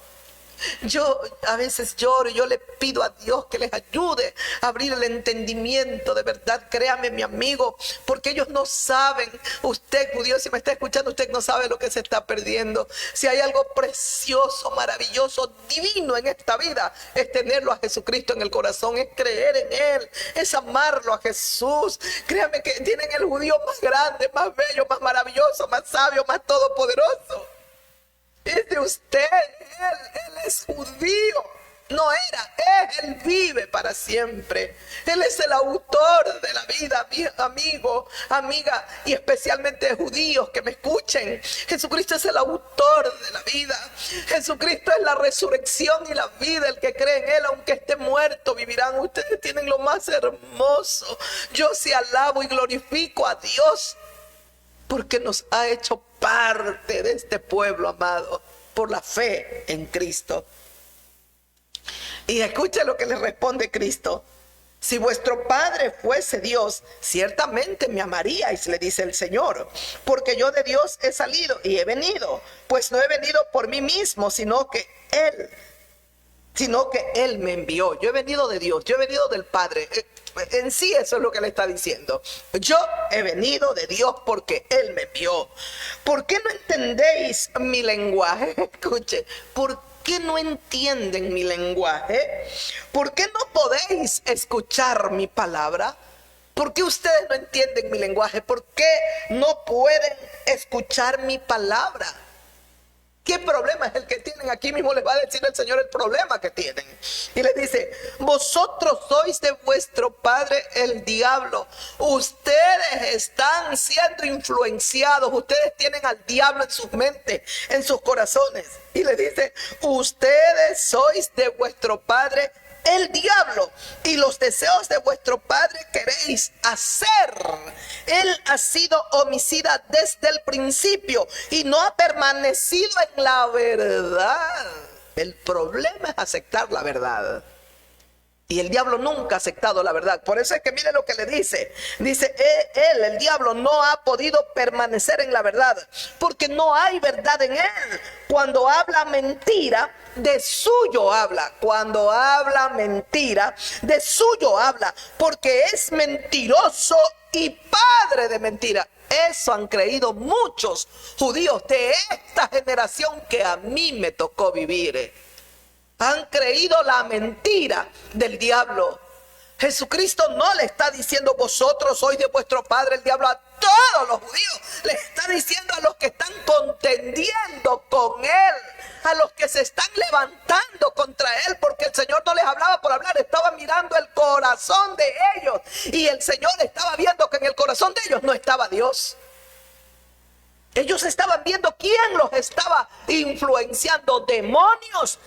Yo a veces lloro y yo le pido a Dios que les ayude a abrir el entendimiento, de verdad, créame mi amigo, porque ellos no saben. Usted, judío, si me está escuchando, usted no sabe lo que se está perdiendo. Si hay algo precioso, maravilloso, divino en esta vida, es tenerlo a Jesucristo en el corazón, es creer en Él, es amarlo a Jesús. Créame que tienen el judío más grande, más bello, más maravilloso, más sabio, más todopoderoso. Es de usted, él es judío, no era, él vive para siempre. Él es el autor de la vida, mi amigo, amiga, y especialmente judíos que me escuchen. Jesucristo es el autor de la vida. Jesucristo es la resurrección y la vida. El que cree en Él, aunque esté muerto, vivirán. Ustedes tienen lo más hermoso. Yo sí alabo y glorifico a Dios, porque nos ha hecho parte de este pueblo amado por la fe en Cristo. Y escucha lo que le responde Cristo. Si vuestro Padre fuese Dios, ciertamente me amaríais, le dice el Señor, porque yo de Dios he salido y he venido, pues no he venido por mí mismo, sino que Él me envió. Yo he venido de Dios, yo he venido del Padre. En sí eso es lo que le está diciendo. Yo he venido de Dios porque Él me envió. ¿Por qué no entendéis mi lenguaje? Escuche, ¿por qué no entienden mi lenguaje? ¿Por qué no podéis escuchar mi palabra? ¿Por qué ustedes no entienden mi lenguaje? ¿Por qué no pueden escuchar mi palabra? ¿Qué problema es el que tienen? Aquí mismo les va a decir el Señor el problema que tienen. Y les dice, vosotros sois de vuestro padre el diablo. Ustedes están siendo influenciados. Ustedes tienen al diablo en sus mentes, en sus corazones. Y les dice, ustedes sois de vuestro padre el diablo, y los deseos de vuestro padre queréis hacer. Él ha sido homicida desde el principio y no ha permanecido en la verdad. El problema es aceptar la verdad. Y el diablo nunca ha aceptado la verdad. Por eso es que mire lo que le dice. Dice, él, el diablo, no ha podido permanecer en la verdad, porque no hay verdad en él. Cuando habla mentira, de suyo habla. Cuando habla mentira, de suyo habla, porque es mentiroso y padre de mentira. Eso han creído muchos judíos de esta generación que a mí me tocó vivir. Han creído la mentira del diablo. Jesucristo no le está diciendo vosotros sois de vuestro padre el diablo a todos los judíos. Le está diciendo a los que están contendiendo con él, a los que se están levantando contra él, porque el Señor no les hablaba por hablar, estaba mirando el corazón de ellos, y el Señor estaba viendo que en el corazón de ellos no estaba Dios. Ellos estaban viendo quién los estaba influenciando, demonios,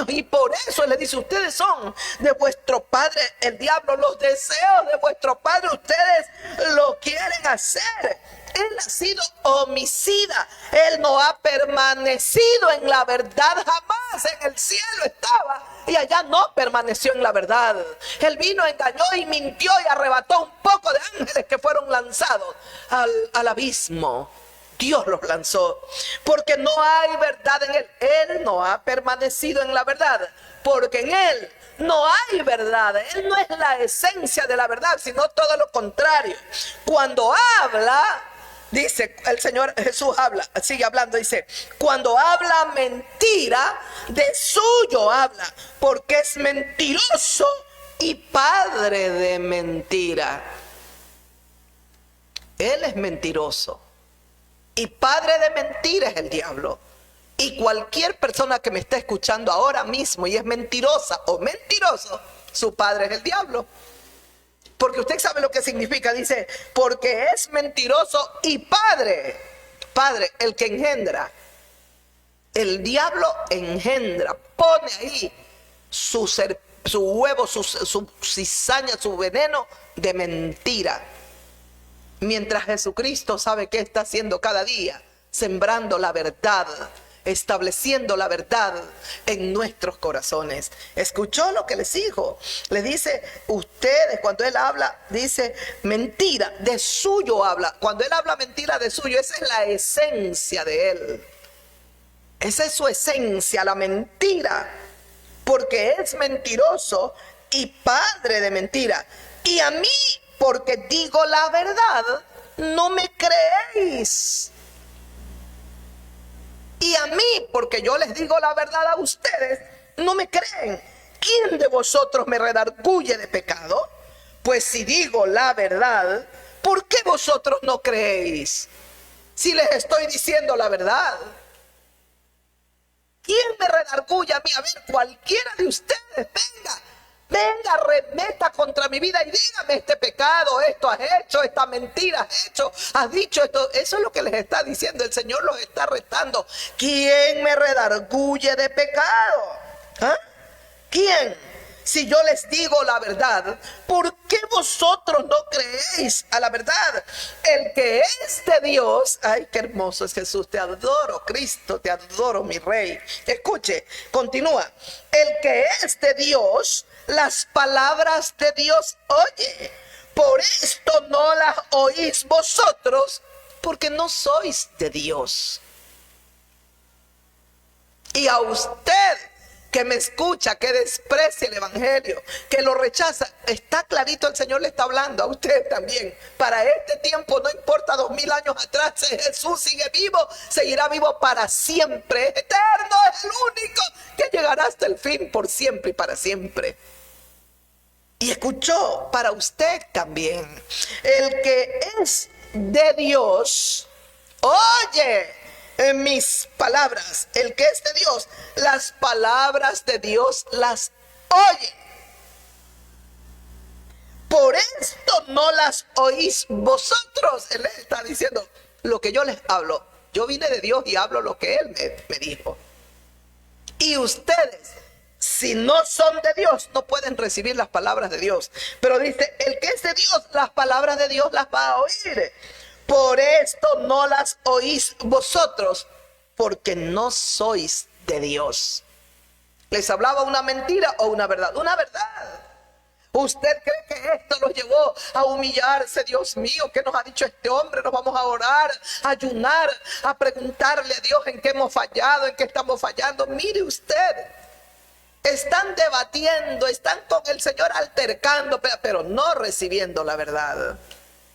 y por eso Él le dice, ustedes son de vuestro padre el diablo, los deseos de vuestro padre ustedes lo quieren hacer. Él ha sido homicida, Él no ha permanecido en la verdad jamás. En el cielo estaba y allá no permaneció en la verdad. Él vino, engañó y mintió y arrebató un poco de ángeles que fueron lanzados al abismo. Dios los lanzó, porque no hay verdad en Él. Él no ha permanecido en la verdad, porque en Él no hay verdad. Él no es la esencia de la verdad, sino todo lo contrario. Cuando habla, dice el Señor Jesús sigue hablando, dice, cuando habla mentira, de suyo habla, porque es mentiroso y padre de mentira. Él es mentiroso y padre de mentira es el diablo. Y cualquier persona que me está escuchando ahora mismo y es mentirosa o mentiroso, su padre es el diablo. Porque usted sabe lo que significa, dice, porque es mentiroso y padre. Padre, el que engendra. El diablo engendra, pone ahí su huevo, su cizaña, su veneno de mentira. Mientras Jesucristo sabe qué está haciendo cada día, sembrando la verdad, estableciendo la verdad en nuestros corazones. ¿Escuchó lo que les dijo? Le dice, ustedes, cuando él habla, dice mentira, de suyo habla. Cuando él habla mentira, de suyo, esa es la esencia de él. Esa es su esencia, la mentira. Porque es mentiroso y padre de mentira. Y a mí, porque digo la verdad, no me creéis. Y a mí, porque yo les digo la verdad a ustedes, no me creen. ¿Quién de vosotros me redarguye de pecado? Pues si digo la verdad, ¿por qué vosotros no creéis? Si les estoy diciendo la verdad. ¿Quién me redarguye a mí? A ver, cualquiera de ustedes, venga, arremeta contra mi vida y dígame este pecado, esto has hecho, esta mentira has hecho, has dicho esto. Eso es lo que les está diciendo, el Señor los está retando. ¿Quién me redarguye de pecado? ¿Ah? ¿Quién? Si yo les digo la verdad, ¿por qué vosotros no creéis a la verdad? El que es de Dios, ay, qué hermoso es Jesús, te adoro, Cristo, te adoro, mi Rey. Escuche, continúa. El que es de Dios, las palabras de Dios oye. Por esto no las oís vosotros, porque no sois de Dios. Y a usted que me escucha, que desprecia el evangelio, que lo rechaza, está clarito, el Señor le está hablando a usted también. Para este tiempo, no importa 2000 años atrás, Jesús sigue vivo, seguirá vivo para siempre, es eterno, es el único que llegará hasta el fin por siempre y para siempre. Y escuchó, para usted también, el que es de Dios, oye en mis palabras, el que es de Dios, las palabras de Dios las oye. Por esto no las oís vosotros. Él les está diciendo lo que yo les hablo. Yo vine de Dios y hablo lo que Él me dijo. Y ustedes, si no son de Dios, no pueden recibir las palabras de Dios. Pero dice, el que es de Dios, las palabras de Dios las va a oír. Por esto no las oís vosotros, porque no sois de Dios. ¿Les hablaba una mentira o una verdad? Una verdad. ¿Usted cree que esto los llevó a humillarse? Dios mío, ¿qué nos ha dicho este hombre? Nos vamos a orar, a ayunar, a preguntarle a Dios en qué hemos fallado, en qué estamos fallando. Mire usted, están debatiendo, están con el Señor altercando, pero no recibiendo la verdad.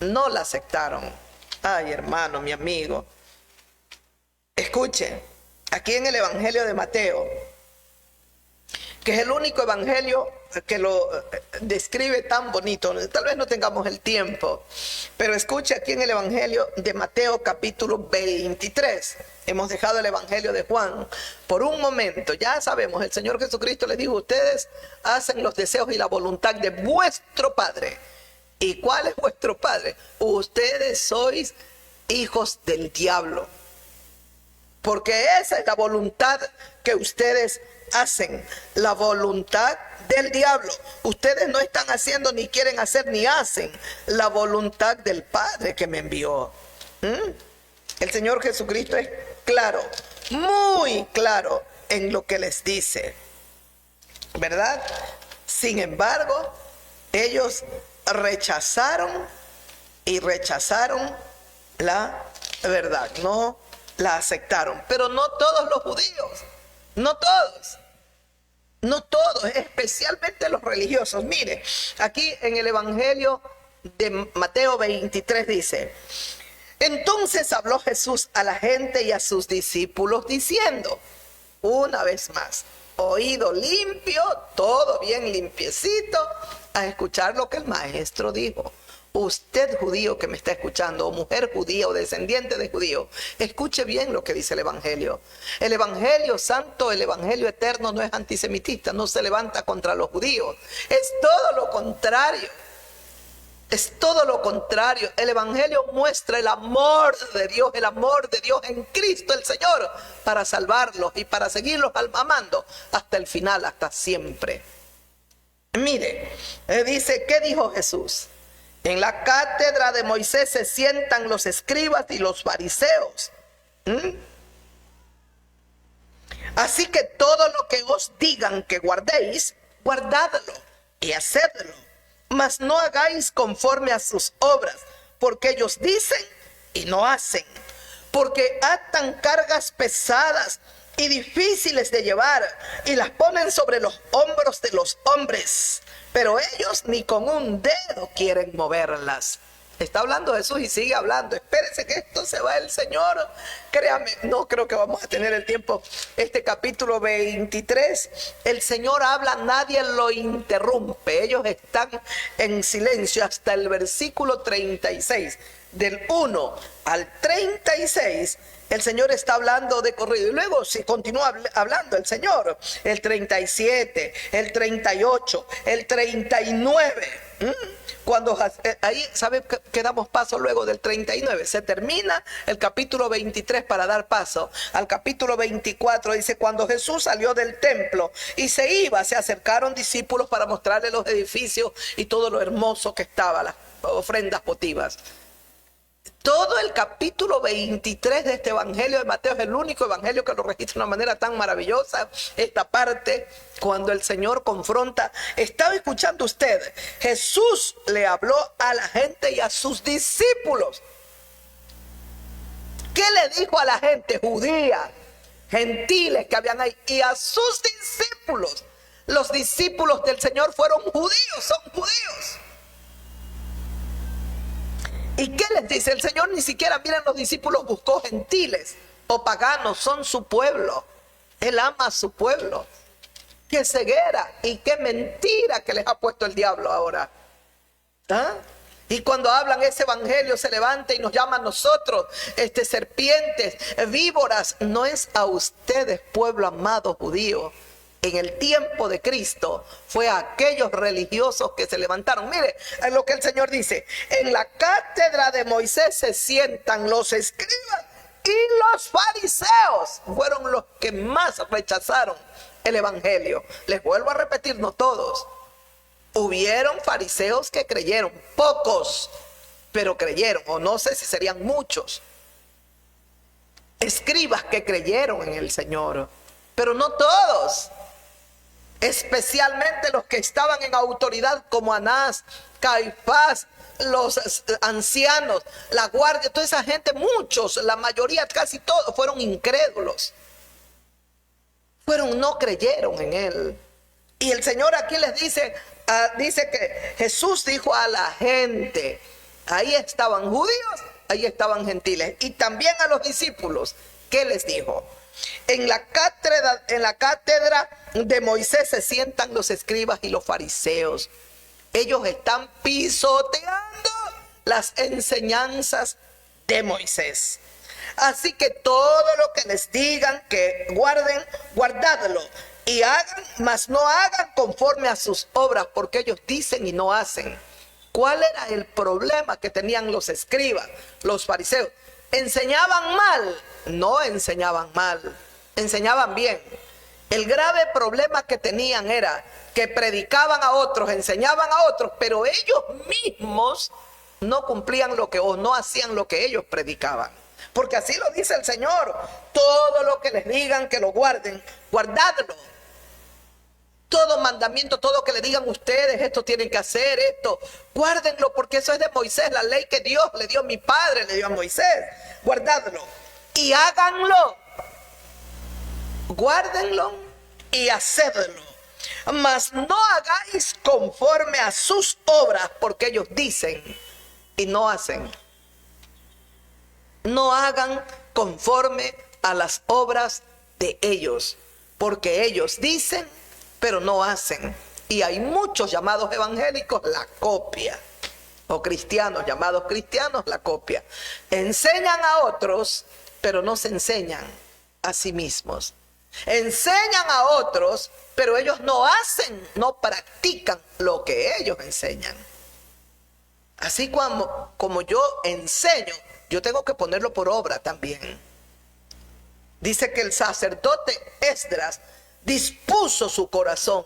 No la aceptaron. Ay, hermano, mi amigo, escuche, aquí en el Evangelio de Mateo, que es el único evangelio que lo describe tan bonito, tal vez no tengamos el tiempo, pero escuche aquí en el Evangelio de Mateo capítulo 23, hemos dejado el Evangelio de Juan por un momento. Ya sabemos, el Señor Jesucristo les dijo, ustedes hacen los deseos y la voluntad de vuestro Padre. ¿Y cuál es vuestro padre? Ustedes sois hijos del diablo. Porque esa es la voluntad que ustedes hacen. La voluntad del diablo. Ustedes no están haciendo, ni quieren hacer, ni hacen la voluntad del Padre que me envió. El Señor Jesucristo es claro, muy claro en lo que les dice, ¿verdad? Sin embargo, ellos rechazaron la verdad, no la aceptaron. Pero no todos los judíos, no todos, especialmente los religiosos. Mire, aquí en el Evangelio de Mateo 23 dice, Entonces habló Jesús a la gente y a sus discípulos diciendo, una vez más, oído limpio, todo bien limpiecito, a escuchar lo que el maestro dijo. Usted judío que me está escuchando, o mujer judía o descendiente de judío, escuche bien lo que dice el evangelio. El evangelio santo, el evangelio eterno no es antisemitista, no se levanta contra los judíos. Es todo lo contrario. Es todo lo contrario. El evangelio muestra el amor de Dios en Cristo el Señor, para salvarlos y para seguirlos amando hasta el final, hasta siempre. Mire, dice, ¿qué dijo Jesús? En la cátedra de Moisés se sientan los escribas y los fariseos. Así que todo lo que os digan que guardéis, guardadlo y hacedlo. Mas no hagáis conforme a sus obras, porque ellos dicen y no hacen. Porque atan cargas pesadas y difíciles de llevar y las ponen sobre los hombros de los hombres, pero ellos ni con un dedo quieren moverlas. Está hablando Jesús y sigue hablando. Espérese que esto se va el Señor. Créame, no creo que vamos a tener el tiempo. Este capítulo 23, el Señor habla, nadie lo interrumpe. Ellos están en silencio hasta el versículo 36. Del 1 al 36, el Señor está hablando de corrido. Y luego si continúa hablando el Señor, el 37, el 38, el 39. Cuando ahí, ¿sabe que damos paso luego del 39? Se termina el capítulo 23 para dar paso al capítulo 24. Dice, cuando Jesús salió del templo y se iba, se acercaron discípulos para mostrarle los edificios y todo lo hermoso que estaba, las ofrendas votivas. Todo el capítulo 23 de este evangelio de Mateo es el único evangelio que lo registra de una manera tan maravillosa. Esta parte, cuando el Señor confronta, ¿estaba escuchando usted? Jesús le habló a la gente y a sus discípulos. ¿Qué le dijo a la gente judía, gentiles que habían ahí? Y a sus discípulos. Los discípulos del Señor fueron judíos, son judíos. ¿Y qué les dice? El Señor ni siquiera, miren, los discípulos buscó gentiles o paganos, son su pueblo. Él ama a su pueblo. Qué ceguera y qué mentira que les ha puesto el diablo ahora. ¿Ah? Y cuando hablan ese evangelio se levanta y nos llama a nosotros, serpientes, víboras. No es a ustedes, pueblo amado judío. En el tiempo de Cristo fue a aquellos religiosos que se levantaron. Mire lo que el Señor dice. En la cátedra de Moisés se sientan los escribas y los fariseos. Fueron los que más rechazaron el evangelio. Les vuelvo a repetir, no todos. Hubieron fariseos que creyeron, pocos, pero creyeron, o no sé si serían muchos. Escribas que creyeron en el Señor, pero no todos. Especialmente los que estaban en autoridad como Anás, Caifás, los ancianos, la guardia, toda esa gente, muchos, la mayoría, casi todos, fueron incrédulos. No creyeron en él. Y el Señor aquí les dice, dice que Jesús dijo a la gente, ahí estaban judíos, ahí estaban gentiles, y también a los discípulos, ¿qué les dijo? En la cátedra de Moisés se sientan los escribas y los fariseos. Ellos están pisoteando las enseñanzas de Moisés. Así que todo lo que les digan que guarden, guardadlo. Y hagan, mas no hagan conforme a sus obras, porque ellos dicen y no hacen. ¿Cuál era el problema que tenían los escribas, los fariseos? ¿Enseñaban mal? No enseñaban mal, enseñaban bien. El grave problema que tenían era que predicaban a otros, enseñaban a otros, pero ellos mismos no cumplían o no hacían lo que ellos predicaban. Porque así lo dice el Señor, todo lo que les digan que lo guarden, guardadlo. Todo mandamiento, todo que le digan ustedes, esto tienen que hacer, esto, guárdenlo, porque eso es de Moisés, la ley que Dios le dio a mi padre, le dio a Moisés. Guardadlo y háganlo, guárdenlo y hacedlo, mas no hagáis conforme a sus obras, porque ellos dicen y no hacen. no hagan conforme a las obras de ellos, porque ellos dicen, pero no hacen. Y hay muchos llamados evangélicos la copia, o cristianos llamados cristianos la copia. Enseñan a otros, pero no se enseñan a sí mismos. Enseñan a otros, pero ellos no hacen, no practican lo que ellos enseñan. Así como yo enseño, yo tengo que ponerlo por obra también. Dice que el sacerdote Esdras dispuso su corazón.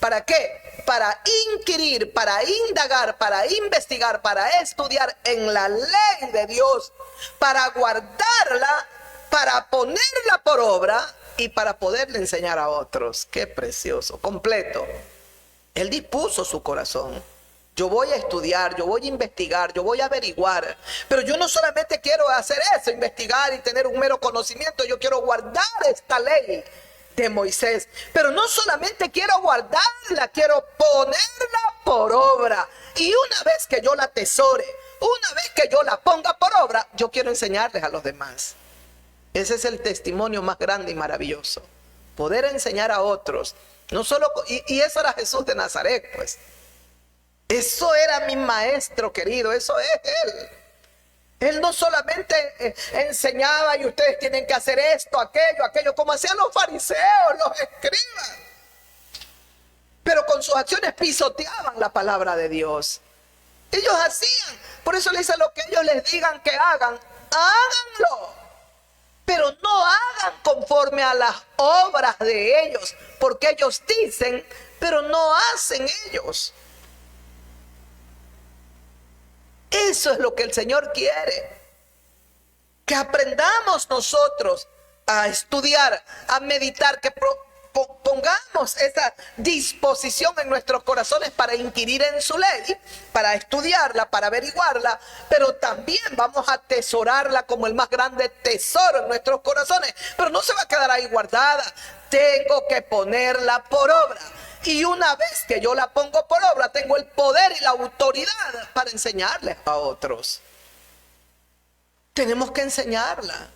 ¿Para qué? Para inquirir, para indagar, para investigar, para estudiar en la ley de Dios, para guardarla, para ponerla por obra y para poderle enseñar a otros. Qué precioso, completo. Él dispuso su corazón. Yo voy a estudiar, yo voy a investigar, yo voy a averiguar. Pero yo no solamente quiero hacer eso, investigar y tener un mero conocimiento. Yo quiero guardar esta ley de Moisés. Pero no solamente quiero guardarla, quiero ponerla por obra. Y una vez que yo la atesore, una vez que yo la ponga por obra, yo quiero enseñarles a los demás. Ese es el testimonio más grande y maravilloso. Poder enseñar a otros. No solo, y eso era Jesús de Nazaret, pues. Eso era mi maestro querido, eso es Él. Él no solamente enseñaba y ustedes tienen que hacer esto, aquello, como hacían los fariseos, los escribas. Pero con sus acciones pisoteaban la palabra de Dios. Ellos hacían, por eso le dice lo que ellos les digan que hagan, háganlo. Pero no hagan conforme a las obras de ellos, porque ellos dicen, pero no hacen ellos. Eso es lo que el Señor quiere. Que aprendamos nosotros a estudiar, a meditar, que pongamos esa disposición en nuestros corazones para inquirir en su ley, para estudiarla, para averiguarla, pero también vamos a atesorarla como el más grande tesoro en nuestros corazones. Pero no se va a quedar ahí guardada. Tengo que ponerla por obra. Y una vez que yo la pongo por obra, tengo el poder y la autoridad para enseñarles a otros. Tenemos que enseñarla.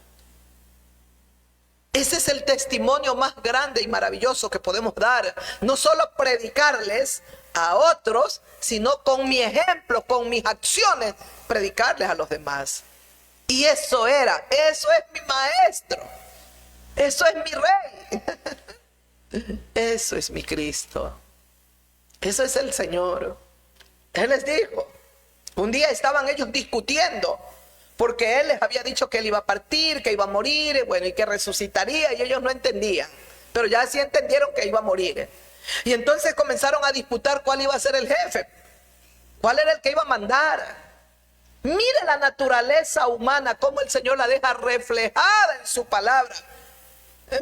Ese es el testimonio más grande y maravilloso que podemos dar. No solo predicarles a otros, sino con mi ejemplo, con mis acciones, predicarles a los demás. Y eso es mi maestro. Eso es mi rey. Eso es mi Cristo. Eso es el Señor. Él les dijo, un día estaban ellos discutiendo, porque Él les había dicho que Él iba a partir, que iba a morir, bueno, y que resucitaría, y ellos no entendían, pero ya sí entendieron que iba a morir. Y entonces comenzaron a disputar cuál iba a ser el jefe, cuál era el que iba a mandar. Mire la naturaleza humana, cómo el Señor la deja reflejada en su palabra.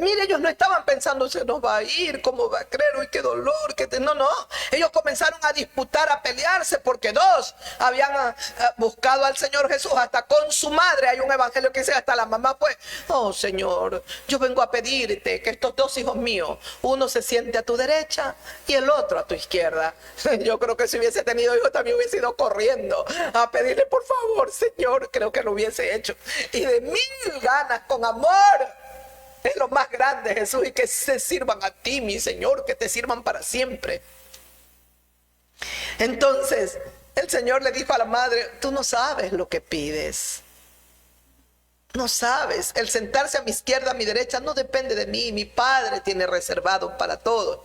Mire, ellos no estaban pensando, se nos va a ir, cómo va a creer, uy, qué dolor, no. Ellos comenzaron a disputar, a pelearse, porque dos habían buscado al Señor Jesús, hasta con su madre. Hay un evangelio que dice, hasta la mamá, pues, oh Señor, yo vengo a pedirte que estos dos hijos míos, uno se siente a tu derecha y el otro a tu izquierda. Yo creo que si hubiese tenido hijos también hubiese ido corriendo a pedirle, por favor, Señor, creo que lo hubiese hecho. Y de mil ganas, con amor. Es lo más grande, Jesús, y que se sirvan a ti, mi Señor, que te sirvan para siempre. Entonces, el Señor le dijo a la madre, tú no sabes lo que pides. No sabes, el sentarse a mi izquierda, a mi derecha, no depende de mí. Mi Padre tiene reservado para todos.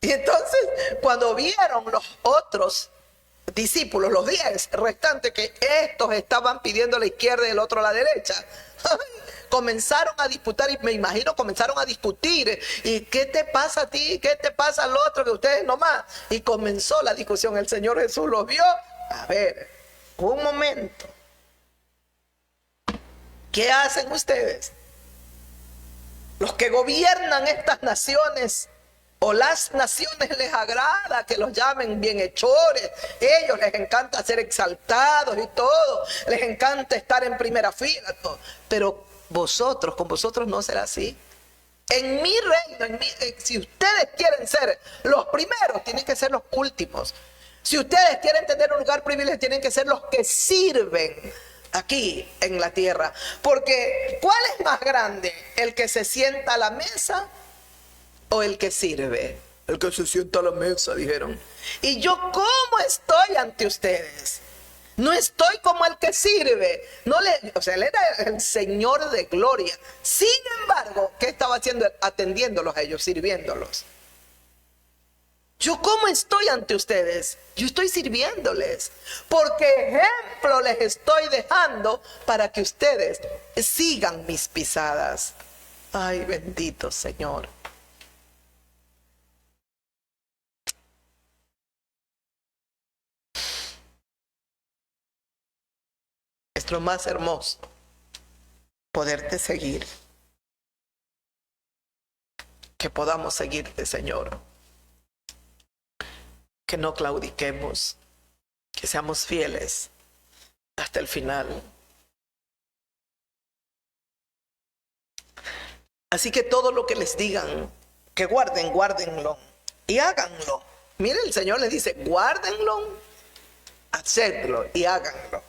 Y entonces, cuando vieron los otros discípulos, los 10 restantes, que estos estaban pidiendo a la izquierda y el otro a la derecha, comenzaron a disputar, y me imagino comenzaron a discutir. ¿Y qué te pasa a ti? ¿Qué te pasa al otro? Que ustedes nomás. Y comenzó la discusión. El Señor Jesús los vio. A ver, un momento. ¿Qué hacen ustedes? Los que gobiernan estas naciones, o las naciones, les agrada que los llamen bienhechores. Ellos les encanta ser exaltados y todo. Les encanta estar en primera fila. Todo. Pero vosotros, con vosotros no será así. En mi reino, si ustedes quieren ser los primeros, tienen que ser los últimos. Si ustedes quieren tener un lugar privilegiado, tienen que ser los que sirven aquí en la tierra. Porque ¿cuál es más grande? ¿El que se sienta a la mesa o el que sirve? El que se sienta a la mesa, dijeron. ¿Y yo cómo estoy ante ustedes? No estoy como el que sirve. O sea, él era el Señor de gloria. Sin embargo, ¿qué estaba haciendo? Atendiéndolos a ellos, sirviéndolos. ¿Yo cómo estoy ante ustedes? Yo estoy sirviéndoles, porque ejemplo les estoy dejando para que ustedes sigan mis pisadas. Ay, bendito Señor. Es lo más hermoso, poderte seguir. Que podamos seguirte, Señor. Que no claudiquemos, que seamos fieles hasta el final. Así que todo lo que les digan, que guarden, guárdenlo y háganlo. Mire, el Señor les dice, guárdenlo, hacedlo y háganlo.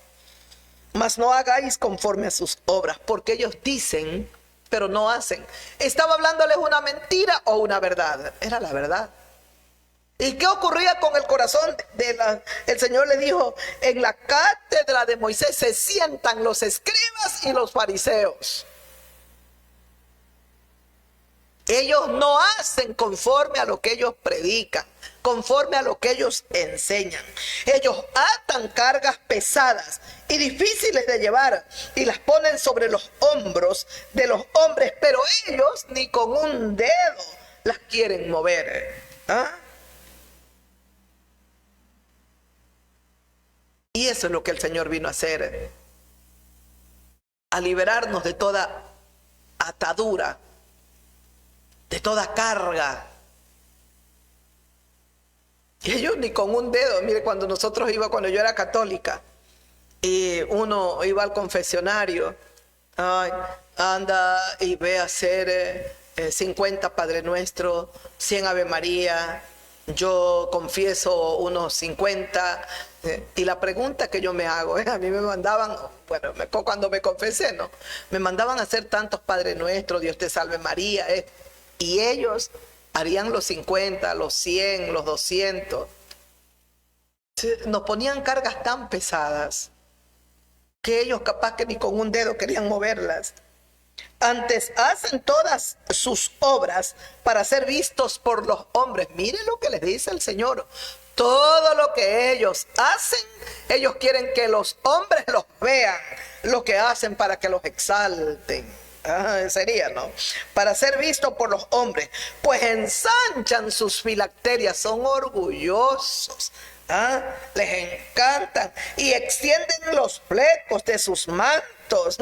Mas no hagáis conforme a sus obras, porque ellos dicen, pero no hacen. ¿Estaba hablándoles una mentira o una verdad? Era la verdad. ¿Y qué ocurría con el corazón el Señor le dijo, en la cátedra de Moisés se sientan los escribas y los fariseos? Ellos no hacen conforme a lo que ellos predican, conforme a lo que ellos enseñan. Ellos atan cargas pesadas y difíciles de llevar y las ponen sobre los hombros de los hombres, pero ellos ni con un dedo las quieren mover. ¿Ah? Y eso es lo que el Señor vino a hacer, a liberarnos de toda atadura, de toda carga. Y ellos ni con un dedo. Mire, cuando yo era católica, y uno iba al confesionario, ay, anda y ve a hacer 50 Padre Nuestro, 100 Ave María, yo confieso unos 50, y la pregunta que yo me hago es, a mí me mandaban, bueno, cuando me confesé, ¿no? Me mandaban a hacer tantos Padre Nuestro, Dios te salve María, y ellos harían los 50, los 100, los 200. Nos ponían cargas tan pesadas que ellos capaz que ni con un dedo querían moverlas. Antes hacen todas sus obras para ser vistos por los hombres. Miren lo que les dice el Señor. Todo lo que ellos hacen, ellos quieren que los hombres los vean, lo que hacen para que los exalten. Sería, ¿no? Para ser visto por los hombres, pues ensanchan sus filacterias, son orgullosos, les encantan y extienden los flecos de sus mantos.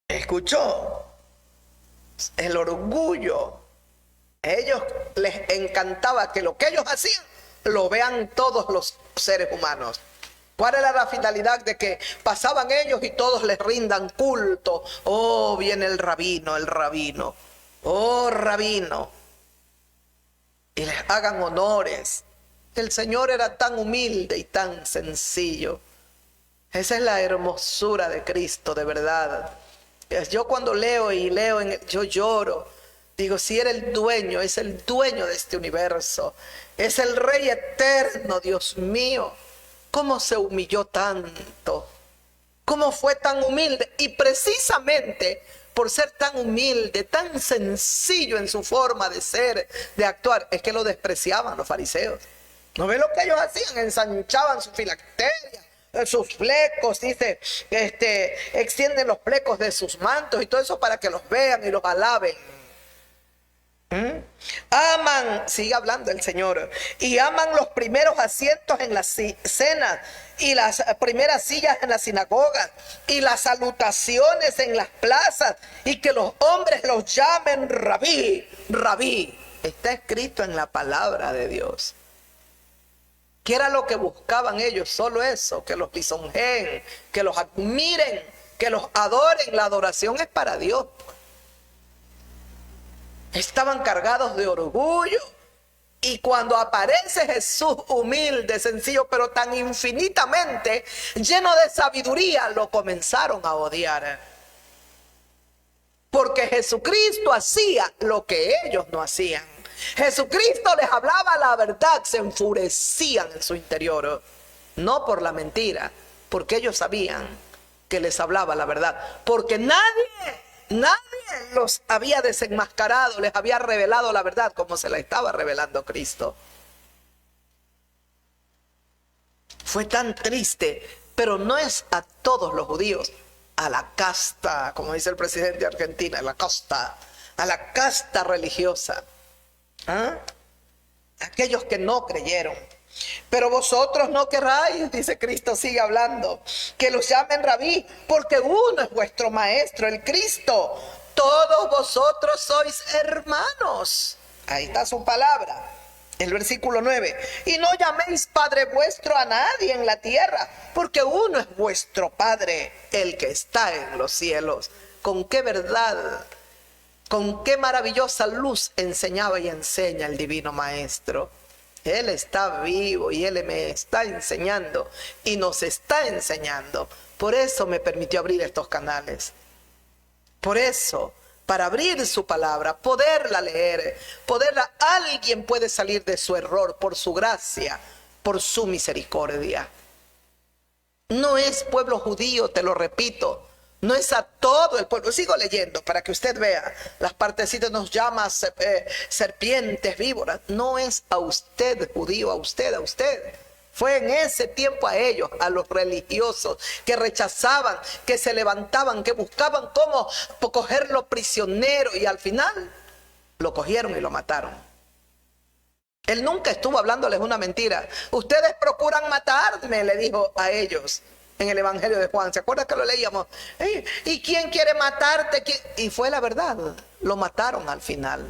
¿Escuchó? El orgullo. Ellos les encantaba que lo que ellos hacían lo vean todos los seres humanos. ¿Cuál era la finalidad? De que pasaban ellos y todos les rindan culto. Oh, viene el rabino, oh, rabino, y les hagan honores. El Señor era tan humilde y tan sencillo. Esa es la hermosura de Cristo, de verdad. Yo cuando leo yo lloro. Digo, si era el dueño, es el dueño de este universo. Es el Rey eterno, Dios mío. ¿Cómo se humilló tanto? ¿Cómo fue tan humilde? Y precisamente por ser tan humilde, tan sencillo en su forma de ser, de actuar, es que lo despreciaban los fariseos. ¿No ve lo que ellos hacían? Ensanchaban su filacteria, sus flecos, dice, extienden los flecos de sus mantos y todo eso para que los vean y los alaben. Aman, sigue hablando el Señor, y aman los primeros asientos en las cenas y las primeras sillas en las sinagogas y las salutaciones en las plazas, y que los hombres los llamen rabí, rabí. Está escrito en la palabra de Dios. ¿Qué era lo que buscaban ellos? Solo eso, que los lisonjeen, que los admiren, que los adoren. La adoración es para Dios. estaban cargados de orgullo. Y cuando aparece Jesús humilde, sencillo, pero tan infinitamente lleno de sabiduría, lo comenzaron a odiar. Porque Jesucristo hacía lo que ellos no hacían. Jesucristo les hablaba la verdad, se enfurecían en su interior. No por la mentira, porque ellos sabían que les hablaba la verdad. Porque nadie los había desenmascarado, les había revelado la verdad como se la estaba revelando Cristo. Fue tan triste, pero no es a todos los judíos, a la casta, como dice el presidente de Argentina, a la casta religiosa. Aquellos que no creyeron. Pero vosotros no querráis, dice Cristo, sigue hablando, que los llamen rabí, porque uno es vuestro maestro, el Cristo. Todos vosotros sois hermanos. Ahí está su palabra. El versículo 9. Y no llaméis Padre vuestro a nadie en la tierra, porque uno es vuestro Padre, el que está en los cielos. Con qué verdad, con qué maravillosa luz enseñaba y enseña el divino Maestro. Él está vivo y Él me está enseñando y nos está enseñando. Por eso me permitió abrir estos canales. Por eso, para abrir su palabra, poderla leer, alguien puede salir de su error por su gracia, por su misericordia. No es pueblo judío, te lo repito. No es a todo el pueblo. Sigo leyendo para que usted vea. Las partecitas nos llama serpientes, víboras. No es a usted, judío, a usted. Fue en ese tiempo a ellos, a los religiosos que rechazaban, que se levantaban, que buscaban cómo cogerlo prisionero y al final lo cogieron y lo mataron. Él nunca estuvo hablándoles una mentira. Ustedes procuran matarme, le dijo a ellos. En el Evangelio de Juan, ¿se acuerdan que lo leíamos? ¿Y quién quiere matarte? Y fue la verdad, lo mataron al final.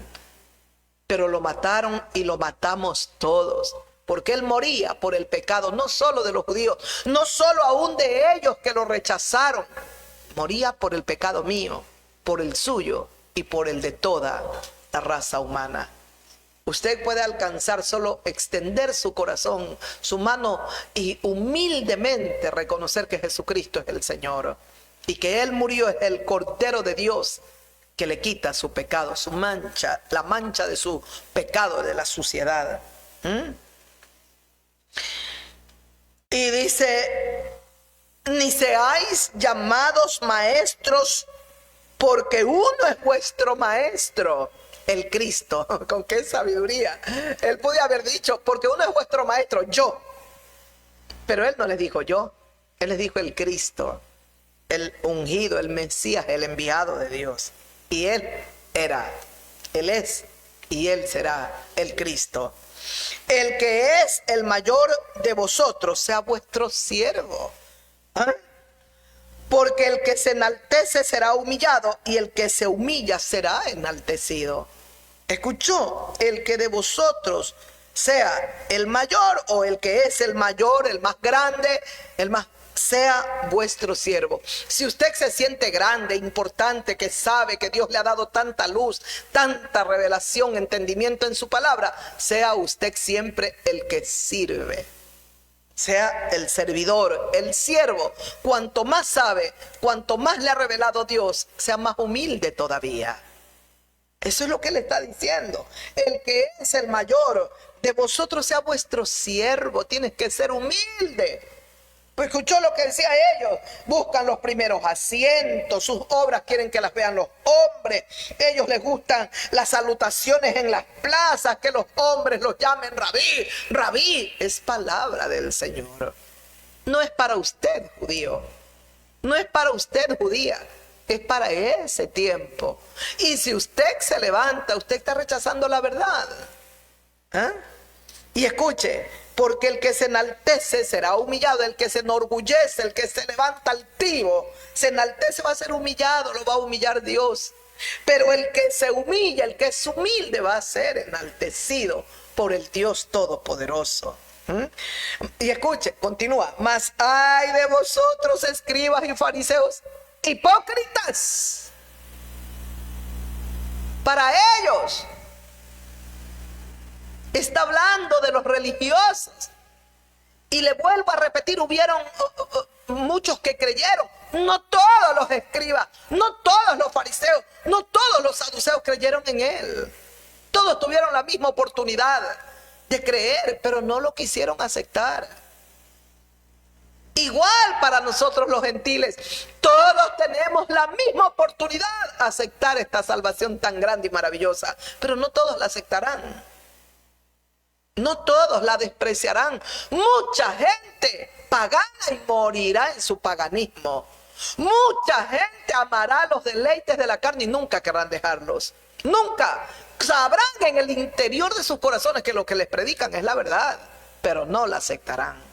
Pero lo mataron y lo matamos todos. Porque Él moría por el pecado, no solo de los judíos, no solo aún de ellos que lo rechazaron. Moría por el pecado mío, por el suyo y por el de toda la raza humana. Usted puede alcanzar solo extender su corazón, su mano y humildemente reconocer que Jesucristo es el Señor y que Él murió, es el Cordero de Dios que le quita su pecado, su mancha, la mancha de su pecado, de la suciedad. Y dice, ni seáis llamados maestros, porque uno es vuestro maestro, el Cristo. Con qué sabiduría. Él podía haber dicho, porque uno es vuestro maestro, yo. Pero Él no les dijo yo. Él les dijo el Cristo, el ungido, el Mesías, el enviado de Dios. Y Él es y Él será el Cristo. El que es el mayor de vosotros sea vuestro siervo. Porque el que se enaltece será humillado y el que se humilla será enaltecido. ¿Escuchó? El que de vosotros sea el mayor o el que es el mayor, el más grande, sea vuestro siervo. Si usted se siente grande, importante, que sabe que Dios le ha dado tanta luz, tanta revelación, entendimiento en su palabra, sea usted siempre el que sirve. Sea el servidor, el siervo. Cuanto más sabe, cuanto más le ha revelado Dios, sea más humilde todavía. Eso es lo que Él está diciendo. El que es el mayor de vosotros sea vuestro siervo. Tienes que ser humilde. Pues escuchó lo que decía ellos. Buscan los primeros asientos. Sus obras quieren que las vean los hombres. Ellos les gustan las salutaciones en las plazas. Que los hombres los llamen rabí. Rabí es palabra del Señor. No es para usted, judío. No es para usted, judía. Es para ese tiempo. Y si usted se levanta, usted está rechazando la verdad. Y escuche, porque el que se enaltece será humillado, el que se enorgullece, el que se levanta altivo, se enaltece, va a ser humillado, lo va a humillar Dios. Pero el que se humilla, el que es humilde, va a ser enaltecido por el Dios Todopoderoso. Y escuche, continúa. Mas ay de vosotros, escribas y fariseos, hipócritas. Para ellos. Está hablando de los religiosos. Y le vuelvo a repetir, hubieron muchos que creyeron. No todos los escribas, no todos los fariseos, no todos los saduceos creyeron en él. Todos tuvieron la misma oportunidad de creer, pero no lo quisieron aceptar. Igual para nosotros los gentiles, todos tenemos la misma oportunidad de aceptar esta salvación tan grande y maravillosa, pero no todos la aceptarán. No todos la despreciarán. Mucha gente pagana y morirá en su paganismo. Mucha gente amará los deleites de la carne y nunca querrán dejarlos. Nunca. Sabrán en el interior de sus corazones que lo que les predican es la verdad, pero no la aceptarán.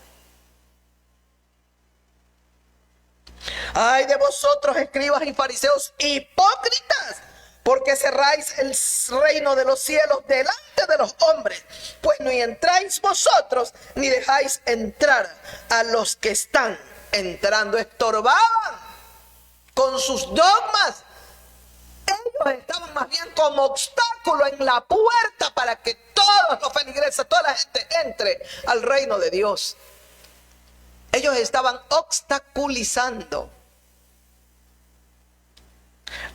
Ay de vosotros, escribas y fariseos hipócritas, porque cerráis el reino de los cielos delante de los hombres, pues ni entráis vosotros, ni dejáis entrar a los que están entrando. Estorbaban con sus dogmas. Ellos estaban más bien como obstáculo en la puerta para que todos los feligreses, toda la gente entre al reino de Dios. Ellos estaban obstaculizando.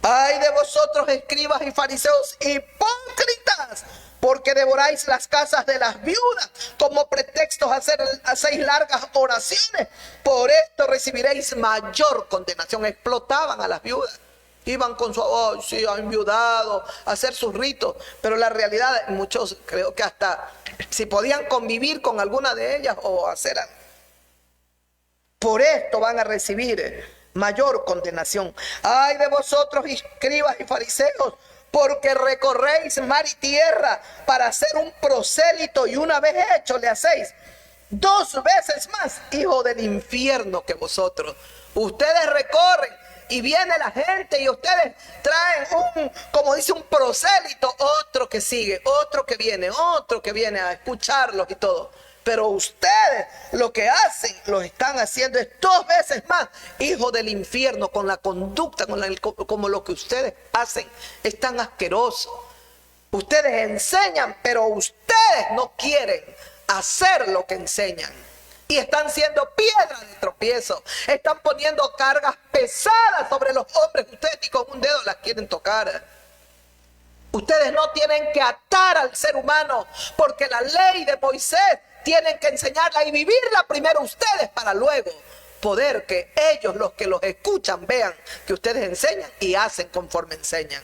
Ay de vosotros, escribas y fariseos hipócritas, porque devoráis las casas de las viudas como pretextos hacéis largas oraciones. Por esto recibiréis mayor condenación. Explotaban a las viudas. Iban con su, sí, han enviudado, a hacer sus ritos. Pero la realidad, muchos creo que hasta si podían convivir con alguna de ellas o hacer algo. Por esto van a recibir mayor condenación. Ay de vosotros, escribas y fariseos, porque recorréis mar y tierra para hacer un prosélito, y una vez hecho le hacéis 2 veces más hijo del infierno que vosotros. Ustedes recorren y viene la gente y ustedes traen como dice, un prosélito, otro que sigue, otro que viene a escucharlos y todo. Pero ustedes lo que hacen, lo están haciendo es 2 veces más hijo del infierno, con la conducta, como lo que ustedes hacen. Es tan asqueroso. Ustedes enseñan, pero ustedes no quieren hacer lo que enseñan. Y están siendo piedra de tropiezo. Están poniendo cargas pesadas sobre los hombres. Ustedes ni con un dedo las quieren tocar. Ustedes no tienen que atar al ser humano, porque la ley de Moisés tienen que enseñarla y vivirla primero ustedes, para luego poder que ellos, los que los escuchan, vean que ustedes enseñan y hacen conforme enseñan.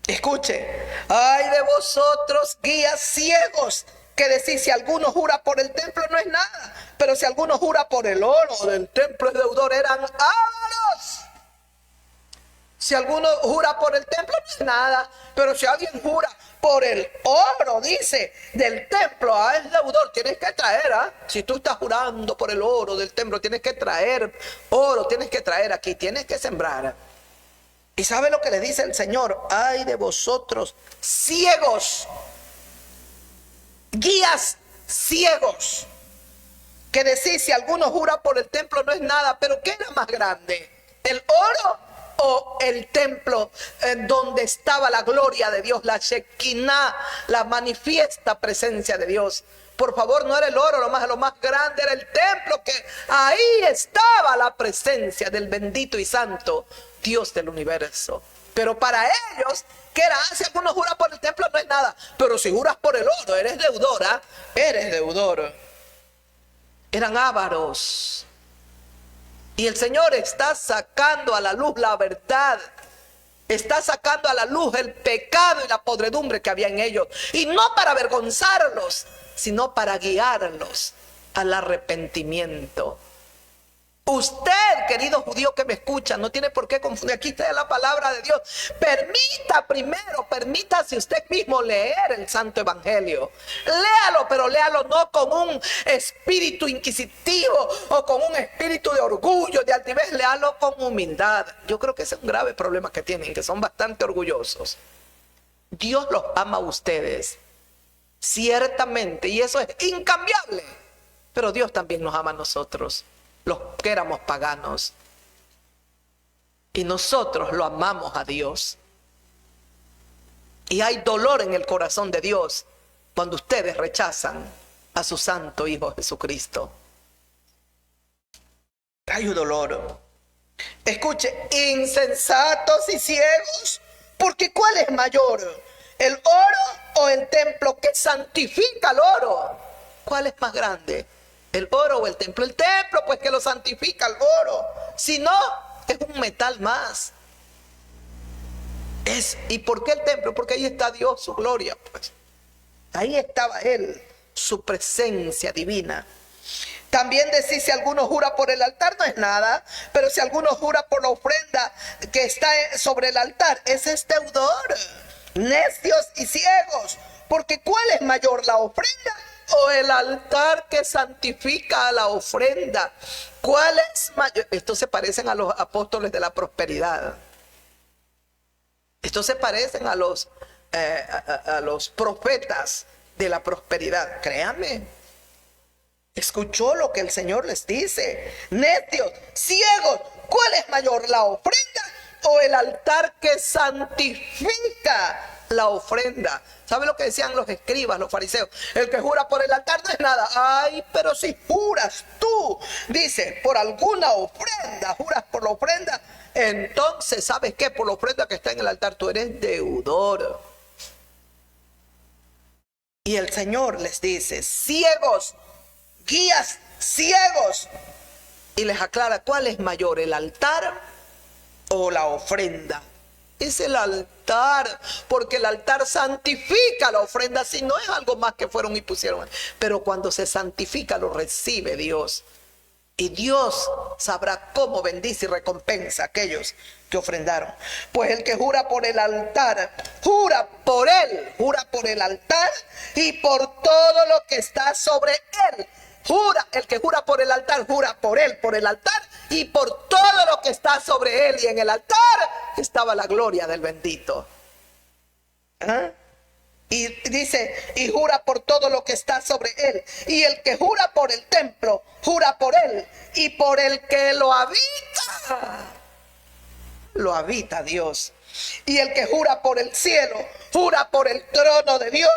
Escuche, ay de vosotros, guías ciegos, que decís, si alguno jura por el templo no es nada, pero si alguno jura por el oro del templo es deudor. Eran ávaros. Si alguno jura por el templo no es nada, pero si alguien jura por el oro, dice, del templo, es deudor. Tienes que traer, si tú estás jurando por el oro del templo, tienes que traer oro, tienes que traer aquí, tienes que sembrar. ¿Y sabe lo que le dice el Señor? Ay de vosotros, ciegos, guías ciegos, que decís, si alguno jura por el templo no es nada, pero ¿qué era más grande? ¿El oro o el templo en donde estaba la gloria de Dios, la Shekinah, la manifiesta presencia de Dios? Por favor, no era el oro lo más grande, era el templo, que ahí estaba la presencia del bendito y santo Dios del universo. Pero para ellos, ¿qué era? Si alguno jura por el templo no es nada, pero si juras por el oro, eres deudor, eres deudor. Eran ávaros. Y el Señor está sacando a la luz la verdad. Está sacando a la luz el pecado y la podredumbre que había en ellos. Y no para avergonzarlos, sino para guiarlos al arrepentimiento. Usted, querido judío que me escucha, no tiene por qué confundir. Aquí está la palabra de Dios. Permítase usted mismo leer el Santo Evangelio. Léalo, pero léalo no con un espíritu inquisitivo o con un espíritu de orgullo, de altivez. Léalo con humildad. Yo creo que ese es un grave problema que tienen, que son bastante orgullosos. Dios los ama a ustedes, ciertamente, y eso es incambiable. Pero Dios también nos ama a nosotros, los que éramos paganos. Y nosotros lo amamos a Dios. Y hay dolor en el corazón de Dios cuando ustedes rechazan a su santo Hijo Jesucristo. Hay un dolor. Escuche, insensatos y ciegos, porque ¿cuál es mayor? ¿El oro o el templo que santifica el oro? ¿Cuál es más grande? ¿El oro o el templo? El templo, pues, que lo santifica el oro. Si no, es un metal más. ¿Y por qué el templo? Porque ahí está Dios, su gloria, pues. Ahí estaba Él, su presencia divina. También decir, si alguno jura por el altar no es nada, pero si alguno jura por la ofrenda que está sobre el altar, ese es deudor. Necios y ciegos, porque ¿cuál es mayor, la ofrenda o el altar que santifica a la ofrenda? ¿Cuál es mayor? Estos se parecen a los apóstoles de la prosperidad. Estos se parecen a los profetas de la prosperidad. Créanme. Escuchó lo que el Señor les dice. Necios, ciegos, ¿cuál es mayor, la ofrenda o el altar que santifica la ofrenda? ¿Sabe lo que decían los escribas, los fariseos? El que jura por el altar no es nada. Ay, pero si juras tú, dice, por alguna ofrenda, juras por la ofrenda, entonces, ¿sabes qué? Por la ofrenda que está en el altar, tú eres deudor. Y el Señor les dice, ciegos, guías ciegos. Y les aclara, ¿cuál es mayor, el altar o la ofrenda? Es el altar, porque el altar santifica la ofrenda. Si no es algo más que fueron y pusieron, pero cuando se santifica lo recibe Dios. Y Dios sabrá cómo bendice y recompensa a aquellos que ofrendaron. Pues el que jura por el altar, jura por el altar y por todo lo que está sobre él. El que jura por el altar, jura por él, por el altar y por todo lo que está sobre él. Y en el altar estaba la gloria del bendito. Y dice, y jura por todo lo que está sobre él. Y el que jura por el templo, jura por él y por el que lo habita. Lo habita Dios. Y el que jura por el cielo, jura por el trono de Dios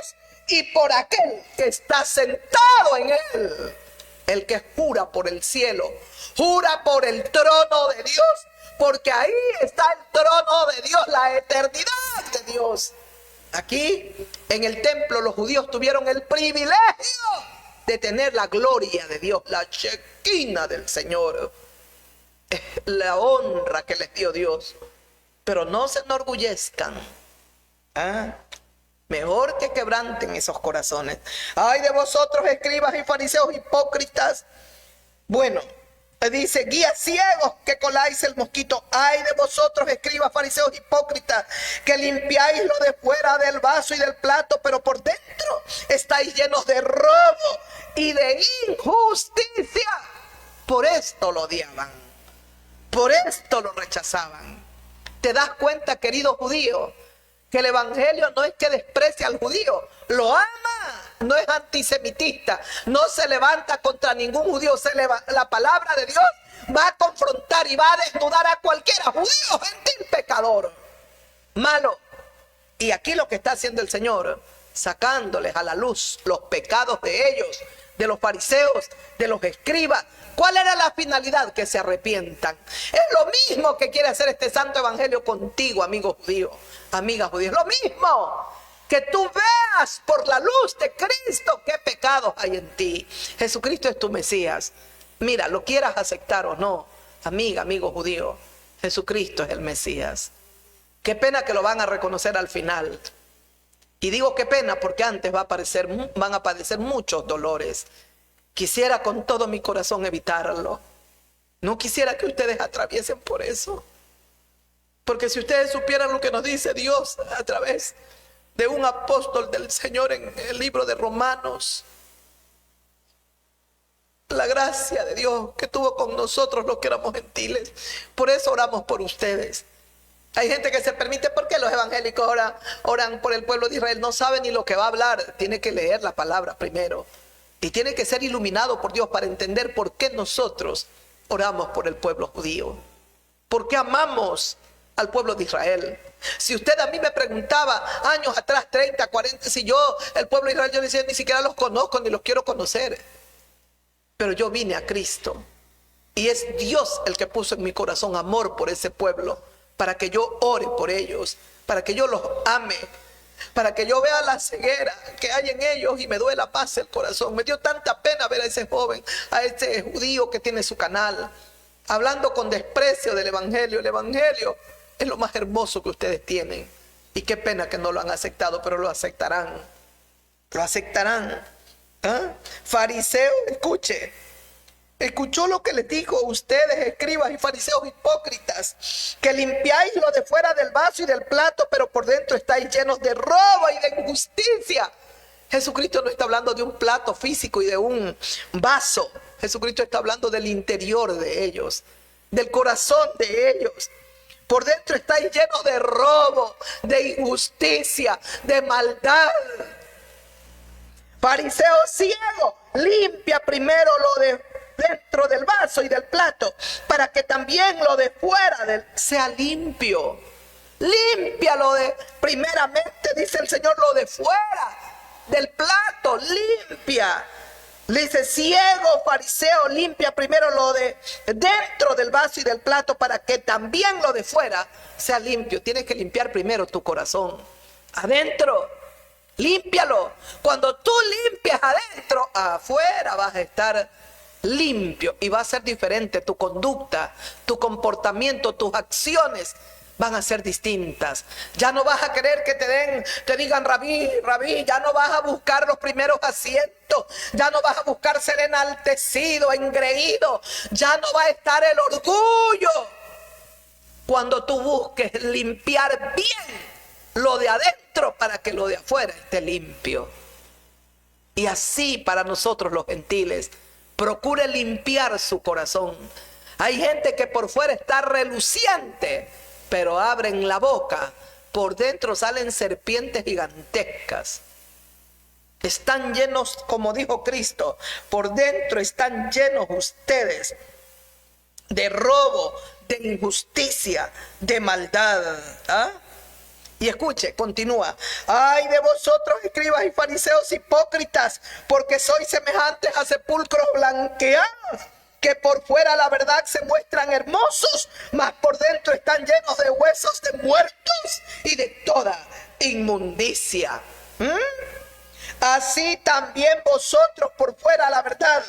y por aquel que está sentado en él. El que jura por el cielo, jura por el trono de Dios, porque ahí está el trono de Dios, la eternidad de Dios. Aquí en el templo los judíos tuvieron el privilegio de tener la gloria de Dios, la Shekinah del Señor, la honra que les dio Dios. Pero no se enorgullezcan. Mejor que quebranten esos corazones. Ay de vosotros, escribas y fariseos hipócritas. Bueno, dice, guías ciegos que coláis el mosquito. Ay de vosotros, escribas, fariseos hipócritas, que limpiáis lo de fuera del vaso y del plato, pero por dentro estáis llenos de robo y de injusticia. Por esto lo odiaban. Por esto lo rechazaban. ¿Te das cuenta, querido judío, que el evangelio no es que desprecie al judío? Lo ama, no es antisemitista, no se levanta contra ningún judío. La palabra de Dios va a confrontar y va a desnudar a cualquiera, judío, gentil, pecador, malo. Y aquí lo que está haciendo el Señor, sacándoles a la luz los pecados de ellos, de los fariseos, de los escribas. ¿Cuál era la finalidad? Que se arrepientan. Es lo mismo que quiere hacer este santo evangelio contigo, amigo judío, amiga judía. Lo mismo, que tú veas por la luz de Cristo qué pecados hay en ti. Jesucristo es tu Mesías. Mira, lo quieras aceptar o no, amiga, amigo judío, Jesucristo es el Mesías. Qué pena que lo van a reconocer al final. Y digo qué pena porque antes van a padecer muchos dolores. Quisiera con todo mi corazón evitarlo. No quisiera que ustedes atraviesen por eso. Porque si ustedes supieran lo que nos dice Dios a través de un apóstol del Señor en el libro de Romanos, la gracia de Dios que tuvo con nosotros los que éramos gentiles. Por eso oramos por ustedes. Hay gente que se permite, ¿por qué los evangélicos oran por el pueblo de Israel? No saben ni lo que va a hablar. Tiene que leer la palabra primero. Y tiene que ser iluminado por Dios para entender por qué nosotros oramos por el pueblo judío. porque amamos al pueblo de Israel. Si usted a mí me preguntaba años atrás, 30, 40, si yo, el pueblo de Israel, yo decía, ni siquiera los conozco ni los quiero conocer. Pero yo vine a Cristo y es Dios el que puso en mi corazón amor por ese pueblo, para que yo ore por ellos, para que yo los ame, para que yo vea la ceguera que hay en ellos y me duela más el corazón. Me dio tanta pena ver a ese joven, a ese judío que tiene su canal, hablando con desprecio del evangelio. El evangelio es lo más hermoso que ustedes tienen. Y qué pena que no lo han aceptado, pero lo aceptarán. Lo aceptarán. ¿Ah? Fariseo, escuchó lo que les dijo: ustedes, escribas y fariseos hipócritas, que limpiáis lo de fuera del vaso y del plato, pero por dentro estáis llenos de robo y de injusticia. Jesucristo no está hablando de un plato físico y de un vaso. Jesucristo está hablando del interior de ellos, del corazón de ellos. Por dentro estáis llenos de robo, de injusticia, de maldad. Fariseo ciego, limpia primero lo de dentro del vaso y del plato, para que también lo de fuera sea limpio. Límpialo primeramente, dice el Señor, lo de fuera del plato, limpia. Le dice: ciego fariseo, limpia primero lo de dentro del vaso y del plato, para que también lo de fuera sea limpio. Tienes que limpiar primero tu corazón, adentro. Límpialo. Cuando tú limpias adentro, afuera vas a estar limpio y va a ser diferente. Tu conducta, tu comportamiento, tus acciones van a ser distintas. Ya no vas a querer que te digan rabí, rabí. Ya no vas a buscar los primeros asientos. Ya no vas a buscar ser enaltecido, engreído. Ya no va a estar el orgullo. Cuando tú busques limpiar bien lo de adentro, para que lo de afuera esté limpio. Y así para nosotros los gentiles, procure limpiar su corazón. Hay gente que por fuera está reluciente, pero abren la boca, por dentro salen serpientes gigantescas. Están llenos, como dijo Cristo, por dentro están llenos ustedes de robo, de injusticia, de maldad. ¿Ah? Y escuche, continúa: ay de vosotros, escribas y fariseos hipócritas, porque sois semejantes a sepulcros blanqueados, que por fuera la verdad se muestran hermosos, mas por dentro están llenos de huesos de muertos y de toda inmundicia. Así también vosotros por fuera la verdad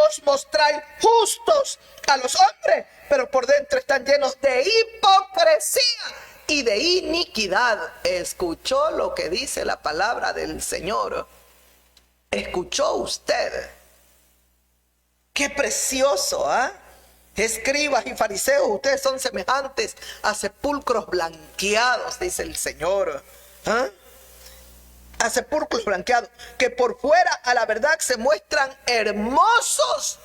os mostráis justos a los hombres, pero por dentro están llenos de hipocresía y de iniquidad. ¿Escuchó lo que dice la palabra del Señor? ¿Escuchó usted? ¡Qué precioso! Escribas y fariseos, ustedes son semejantes a sepulcros blanqueados, dice el Señor. A sepulcros blanqueados, que por fuera a la verdad se muestran hermosos.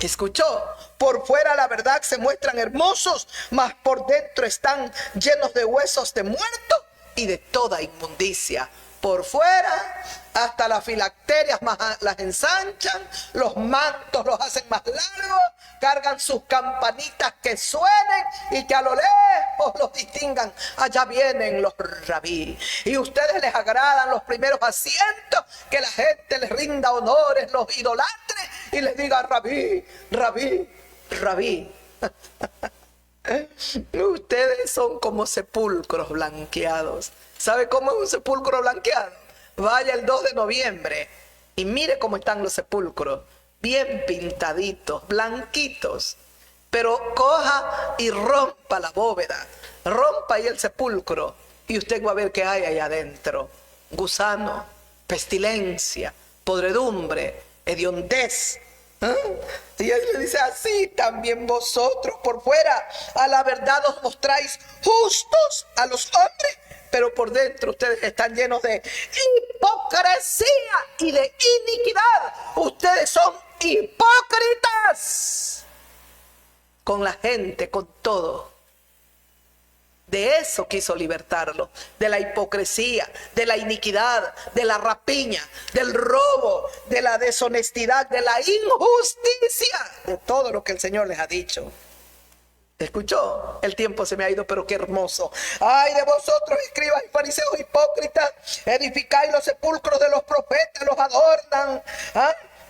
¿Escuchó? Por fuera la verdad se muestran hermosos, mas por dentro están llenos de huesos de muerto y de toda inmundicia. Por fuera hasta las filacterias más las ensanchan, los mantos los hacen más largos, cargan sus campanitas que suenen y que a lo lejos los distingan: allá vienen los rabí. Y ustedes les agradan los primeros asientos, que la gente les rinda honores, los idolatre y les diga: rabí, rabí, rabí. Ustedes son como sepulcros blanqueados. ¿Sabe cómo es un sepulcro blanqueado? Vaya el 2 de noviembre y mire cómo están los sepulcros, bien pintaditos, blanquitos. Pero coja y rompa la bóveda, rompa ahí el sepulcro y usted va a ver qué hay ahí adentro: gusano, pestilencia, podredumbre, hediondez. Y él le dice: así también vosotros por fuera a la verdad os mostráis justos a los hombres, pero por dentro ustedes están llenos de hipocresía y de iniquidad. Ustedes son hipócritas con la gente, con todo. De eso quiso libertarlo, de la hipocresía, de la iniquidad, de la rapiña, del robo, de la deshonestidad, de la injusticia, de todo lo que el Señor les ha dicho. ¿Escuchó? El tiempo se me ha ido, pero qué hermoso. Ay de vosotros, escribas y fariseos hipócritas, edificáis los sepulcros de los profetas, los adornan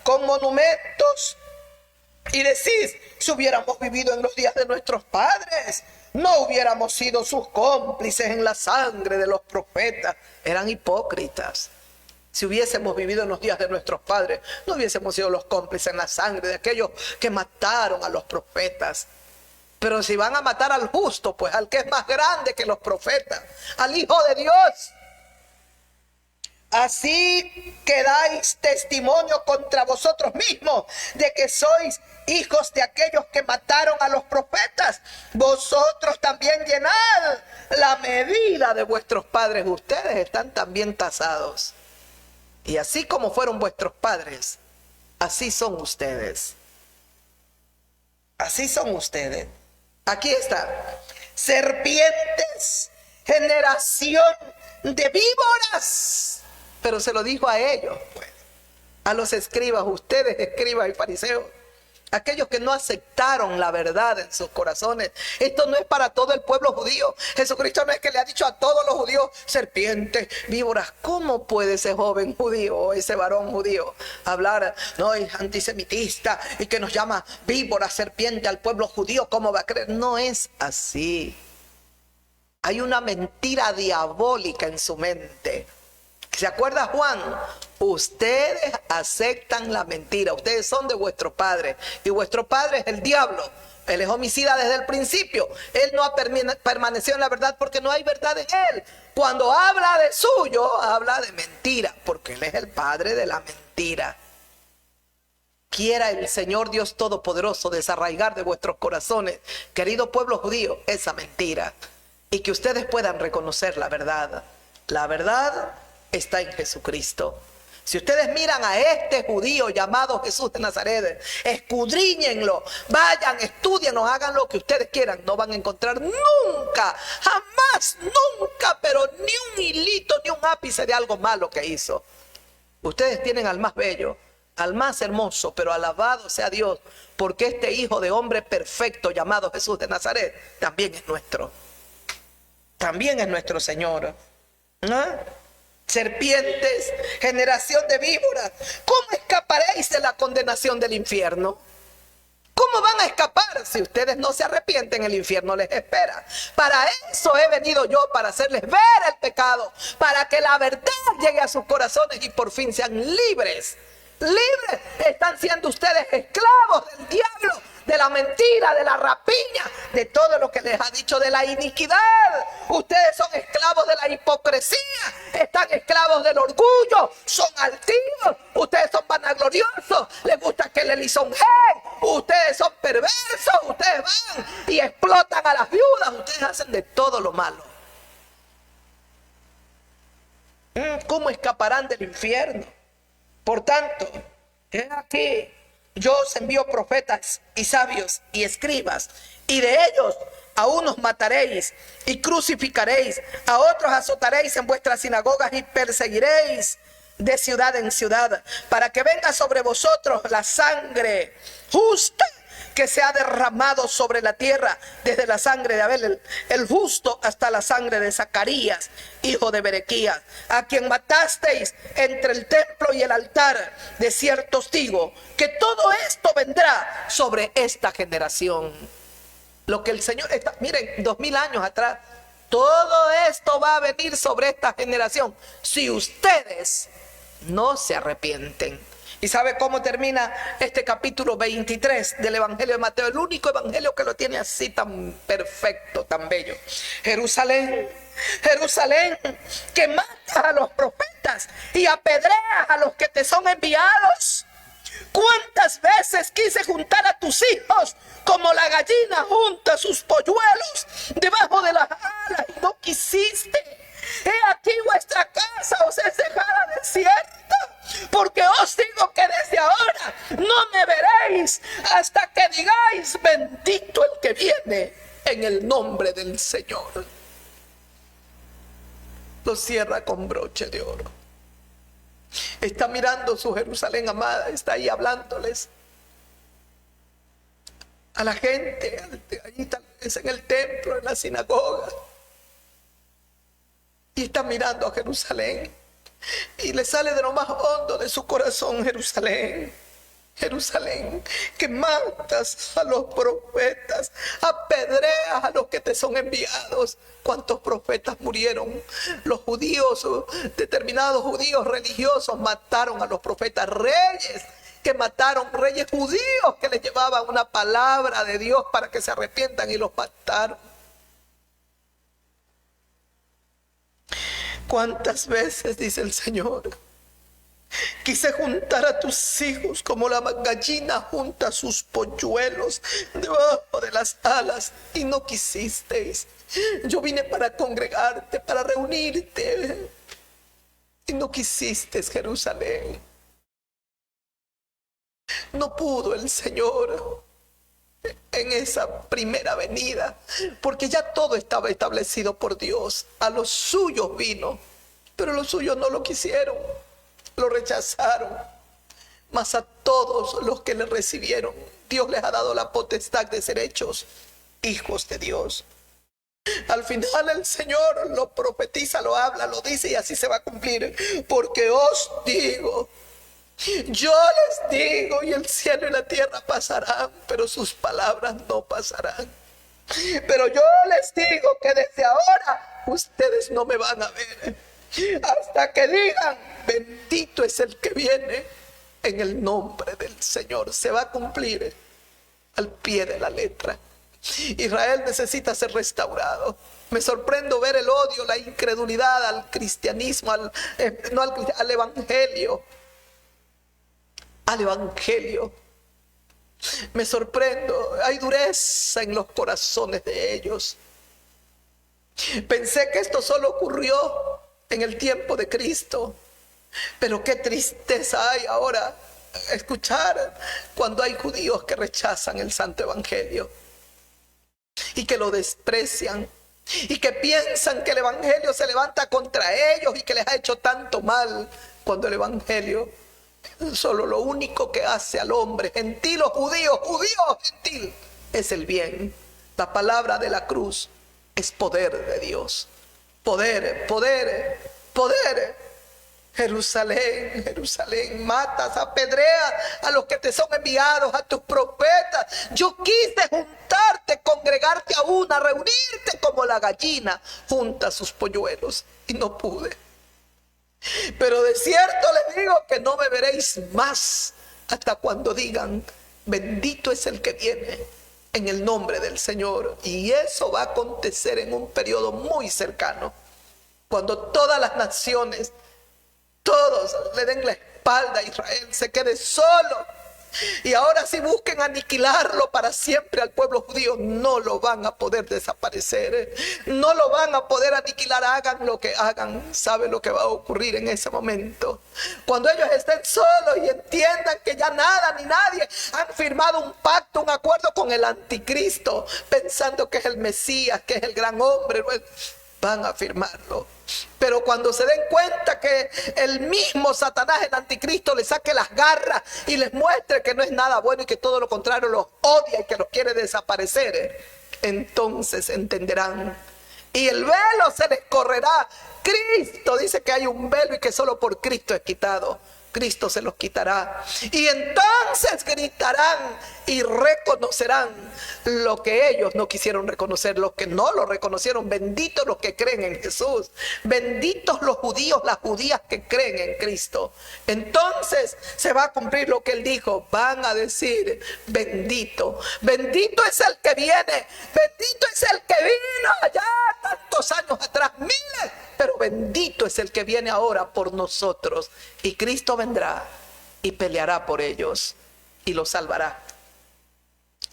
con monumentos. Y decís, si hubiéramos vivido en los días de nuestros padres, no hubiéramos sido sus cómplices en la sangre de los profetas. Eran hipócritas. Si hubiésemos vivido en los días de nuestros padres, no hubiésemos sido los cómplices en la sangre de aquellos que mataron a los profetas. Pero si van a matar al justo, pues al que es más grande que los profetas, al Hijo de Dios. Así que dais testimonio contra vosotros mismos de que sois hijos de aquellos que mataron a los profetas. Vosotros también llenad la medida de vuestros padres. Ustedes están también tasados. Y así como fueron vuestros padres, así son ustedes. Así son ustedes. Aquí está. Serpientes, generación de víboras. Pero se lo dijo a ellos, pues, a los escribas, ustedes escribas y fariseos, aquellos que no aceptaron la verdad en sus corazones. Esto no es para todo el pueblo judío. Jesucristo no es que le ha dicho a todos los judíos, serpientes, víboras. ¿Cómo puede ese joven judío o ese varón judío hablar, no, es antisemitista y que nos llama víbora, serpiente al pueblo judío? ¿Cómo va a creer? No es así. Hay una mentira diabólica en su mente. ¿Se acuerda Juan? Ustedes aceptan la mentira. Ustedes son de vuestro padre. Y vuestro padre es el diablo. Él es homicida desde el principio. Él no ha permanecido en la verdad porque no hay verdad en él. Cuando habla de suyo, habla de mentira. Porque él es el padre de la mentira. Quiera el Señor Dios Todopoderoso desarraigar de vuestros corazones, querido pueblo judío, esa mentira. Y que ustedes puedan reconocer la verdad. La verdad está en Jesucristo. Si ustedes miran a este judío llamado Jesús de Nazaret, escudriñenlo, vayan, estudienlo, hagan lo que ustedes quieran, no van a encontrar nunca, jamás, nunca, pero ni un hilito, ni un ápice de algo malo que hizo. Ustedes tienen al más bello, al más hermoso, pero alabado sea Dios, porque este hijo de hombre perfecto llamado Jesús de Nazaret también es nuestro. También es nuestro Señor. ¿No? Serpientes, generación de víboras, ¿cómo escaparéis de la condenación del infierno? ¿Cómo van a escapar si ustedes no se arrepienten? El infierno les espera. Para eso he venido yo, para hacerles ver el pecado, para que la verdad llegue a sus corazones y por fin sean libres. Libres. Están siendo ustedes esclavos del diablo, de la mentira, de la rapiña, de todo lo que les ha dicho, de la iniquidad. Ustedes son esclavos de la hipocresía, están esclavos del orgullo, son altivos, ustedes son vanagloriosos, les gusta que le lisonjeen, ustedes son perversos, ustedes van y explotan a las viudas, ustedes hacen de todo lo malo. ¿Cómo escaparán del infierno? Por tanto, he aquí, yo os envío profetas y sabios y escribas, y de ellos a unos mataréis y crucificaréis, a otros azotaréis en vuestras sinagogas y perseguiréis de ciudad en ciudad, para que venga sobre vosotros la sangre justa que se ha derramado sobre la tierra, desde la sangre de Abel, el justo, hasta la sangre de Zacarías, hijo de Berequías, a quien matasteis entre el templo y el altar. De cierto os digo que todo esto vendrá sobre esta generación. Lo que el Señor está, miren, 2000 años atrás, todo esto va a venir sobre esta generación si ustedes no se arrepienten. ¿Y sabe cómo termina este capítulo 23 del Evangelio de Mateo? El único evangelio que lo tiene así tan perfecto, tan bello. Jerusalén, Jerusalén, que matas a los profetas y apedreas a los que te son enviados. ¿Cuántas veces quise juntar a tus hijos como la gallina junta sus polluelos debajo de las alas y no quisiste? He aquí vuestra casa os es dejada desierta, porque os digo que desde ahora no me veréis hasta que digáis: bendito el que viene en el nombre del Señor. Lo cierra con broche de oro. Está mirando su Jerusalén amada, está ahí hablándoles a la gente. Ahí tal vez gentiles en el templo, en la sinagoga, y está mirando a Jerusalén, y le sale de lo más hondo de su corazón: Jerusalén, Jerusalén, que matas a los profetas, apedreas a los que te son enviados. ¿Cuántos profetas murieron? Los judíos, determinados judíos religiosos, mataron a los profetas. Reyes que mataron, reyes judíos que les llevaban una palabra de Dios para que se arrepientan, y los mataron. ¿Cuántas veces, dice el Señor, quise juntar a tus hijos como la gallina junta sus polluelos debajo de las alas, y no quisisteis? Yo vine para congregarte, para reunirte, y no quisiste, Jerusalén. No pudo el Señor en esa primera venida, porque ya todo estaba establecido por Dios. A los suyos vino, pero los suyos no lo quisieron, lo rechazaron. Mas a todos los que le recibieron, Dios les ha dado la potestad de ser hechos hijos de Dios. Al final el Señor lo profetiza, lo habla, lo dice, y así se va a cumplir. Porque os digo, yo les digo, y el cielo y la tierra pasarán, pero sus palabras no pasarán. Pero yo les digo que desde ahora ustedes no me van a ver, hasta que digan: bendito es el que viene en el nombre del Señor. Se va a cumplir al pie de la letra. Israel necesita ser restaurado. Me sorprendo ver el odio, la incredulidad al cristianismo, al evangelio. Al evangelio. Me sorprendo, hay dureza en los corazones de ellos. Pensé que esto solo ocurrió en el tiempo de Cristo, pero qué tristeza hay ahora escuchar cuando hay judíos que rechazan el santo evangelio y que lo desprecian, y que piensan que el evangelio se levanta contra ellos y que les ha hecho tanto mal, cuando el evangelio solo lo único que hace al hombre, gentil o judío, judío o gentil, es el bien. La palabra de la cruz es poder de Dios. Poder, poder, poder. Jerusalén, Jerusalén, matas, apedreas a los que te son enviados, a tus profetas. Yo quise juntarte, congregarte a una, reunirte como la gallina junta sus polluelos, y no pude. Pero de cierto les digo que no me veréis más hasta cuando digan: bendito es el que viene en el nombre del Señor. Y eso va a acontecer en un periodo muy cercano, cuando todas las naciones, todos le den la espalda a Israel, se quede solo, y ahora si busquen aniquilarlo para siempre al pueblo judío, no lo van a poder desaparecer, no lo van a poder aniquilar. Hagan lo que hagan, ¿sabe lo que va a ocurrir en ese momento? Cuando ellos estén solos y entiendan que ya nada ni nadie han firmado un pacto, un acuerdo con el anticristo, pensando que es el Mesías, que es el gran hombre, van a firmarlo. Pero cuando se den cuenta que el mismo Satanás, el anticristo, les saque las garras y les muestre que no es nada bueno y que todo lo contrario los odia y que los quiere desaparecer, entonces entenderán y el velo se les correrá. Cristo dice que hay un velo y que solo por Cristo es quitado. Cristo se los quitará, y entonces gritarán y reconocerán lo que ellos no quisieron reconocer, los que no lo reconocieron. Benditos los que creen en Jesús, benditos los judíos, las judías que creen en Cristo. Entonces se va a cumplir lo que él dijo. Van a decir: bendito, bendito es el que viene, bendito es el que vino allá tantos años atrás, miles, pero bendito es el que viene ahora por nosotros. Y Cristo vendrá y peleará por ellos y los salvará.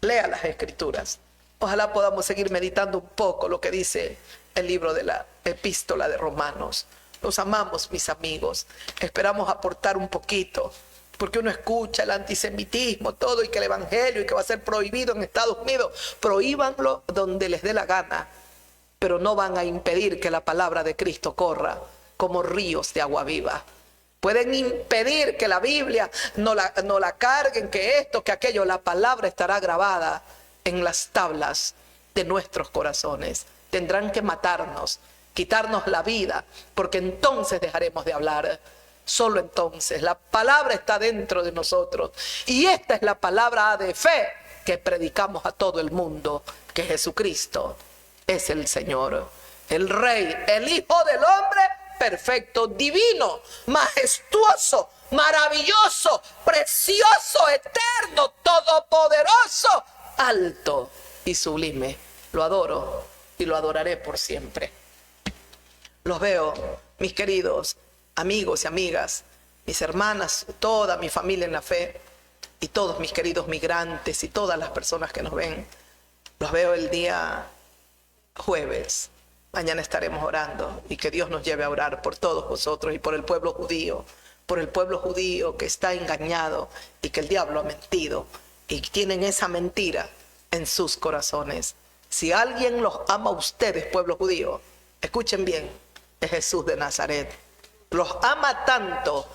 Lea las Escrituras. Ojalá podamos seguir meditando un poco lo que dice el libro de la Epístola de Romanos. Los amamos, mis amigos. Esperamos aportar un poquito, porque uno escucha el antisemitismo, todo, y que el evangelio, y que va a ser prohibido en Estados Unidos. Prohíbanlo donde les dé la gana, pero no van a impedir que la palabra de Cristo corra como ríos de agua viva. Pueden impedir que la Biblia no la carguen, que esto, que aquello. La palabra estará grabada en las tablas de nuestros corazones. Tendrán que matarnos, quitarnos la vida, porque entonces dejaremos de hablar. Solo entonces. La palabra está dentro de nosotros. Y esta es la palabra de fe que predicamos a todo el mundo, que Jesucristo es el Señor, el Rey, el Hijo del Hombre, perfecto, divino, majestuoso, maravilloso, precioso, eterno, todopoderoso, alto y sublime. Lo adoro y lo adoraré por siempre. Los veo, mis queridos amigos y amigas, mis hermanas, toda mi familia en la fe y todos mis queridos migrantes y todas las personas que nos ven. Los veo el día jueves. Mañana estaremos orando y que Dios nos lleve a orar por todos vosotros y por el pueblo judío que está engañado y que el diablo ha mentido y tienen esa mentira en sus corazones. Si alguien los ama a ustedes, pueblo judío, escuchen bien, es Jesús de Nazaret. Los ama tanto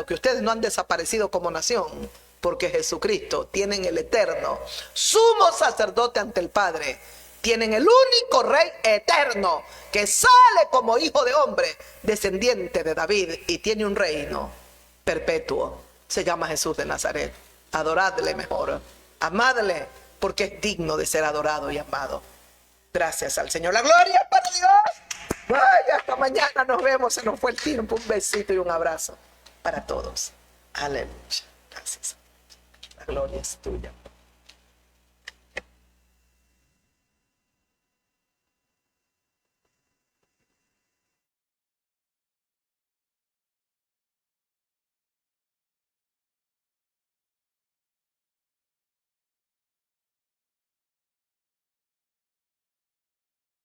que ustedes no han desaparecido como nación, porque Jesucristo, tienen el eterno sumo sacerdote ante el Padre, tienen el único Rey eterno que sale como hijo de hombre, descendiente de David, y tiene un reino perpetuo. Se llama Jesús de Nazaret. Adoradle mejor, amadle, porque es digno de ser adorado y amado. Gracias al Señor. La gloria para Dios. Ay, hasta mañana, nos vemos. Se nos fue el tiempo. Un besito y un abrazo para todos. Aleluya. Gracias. La gloria es tuya.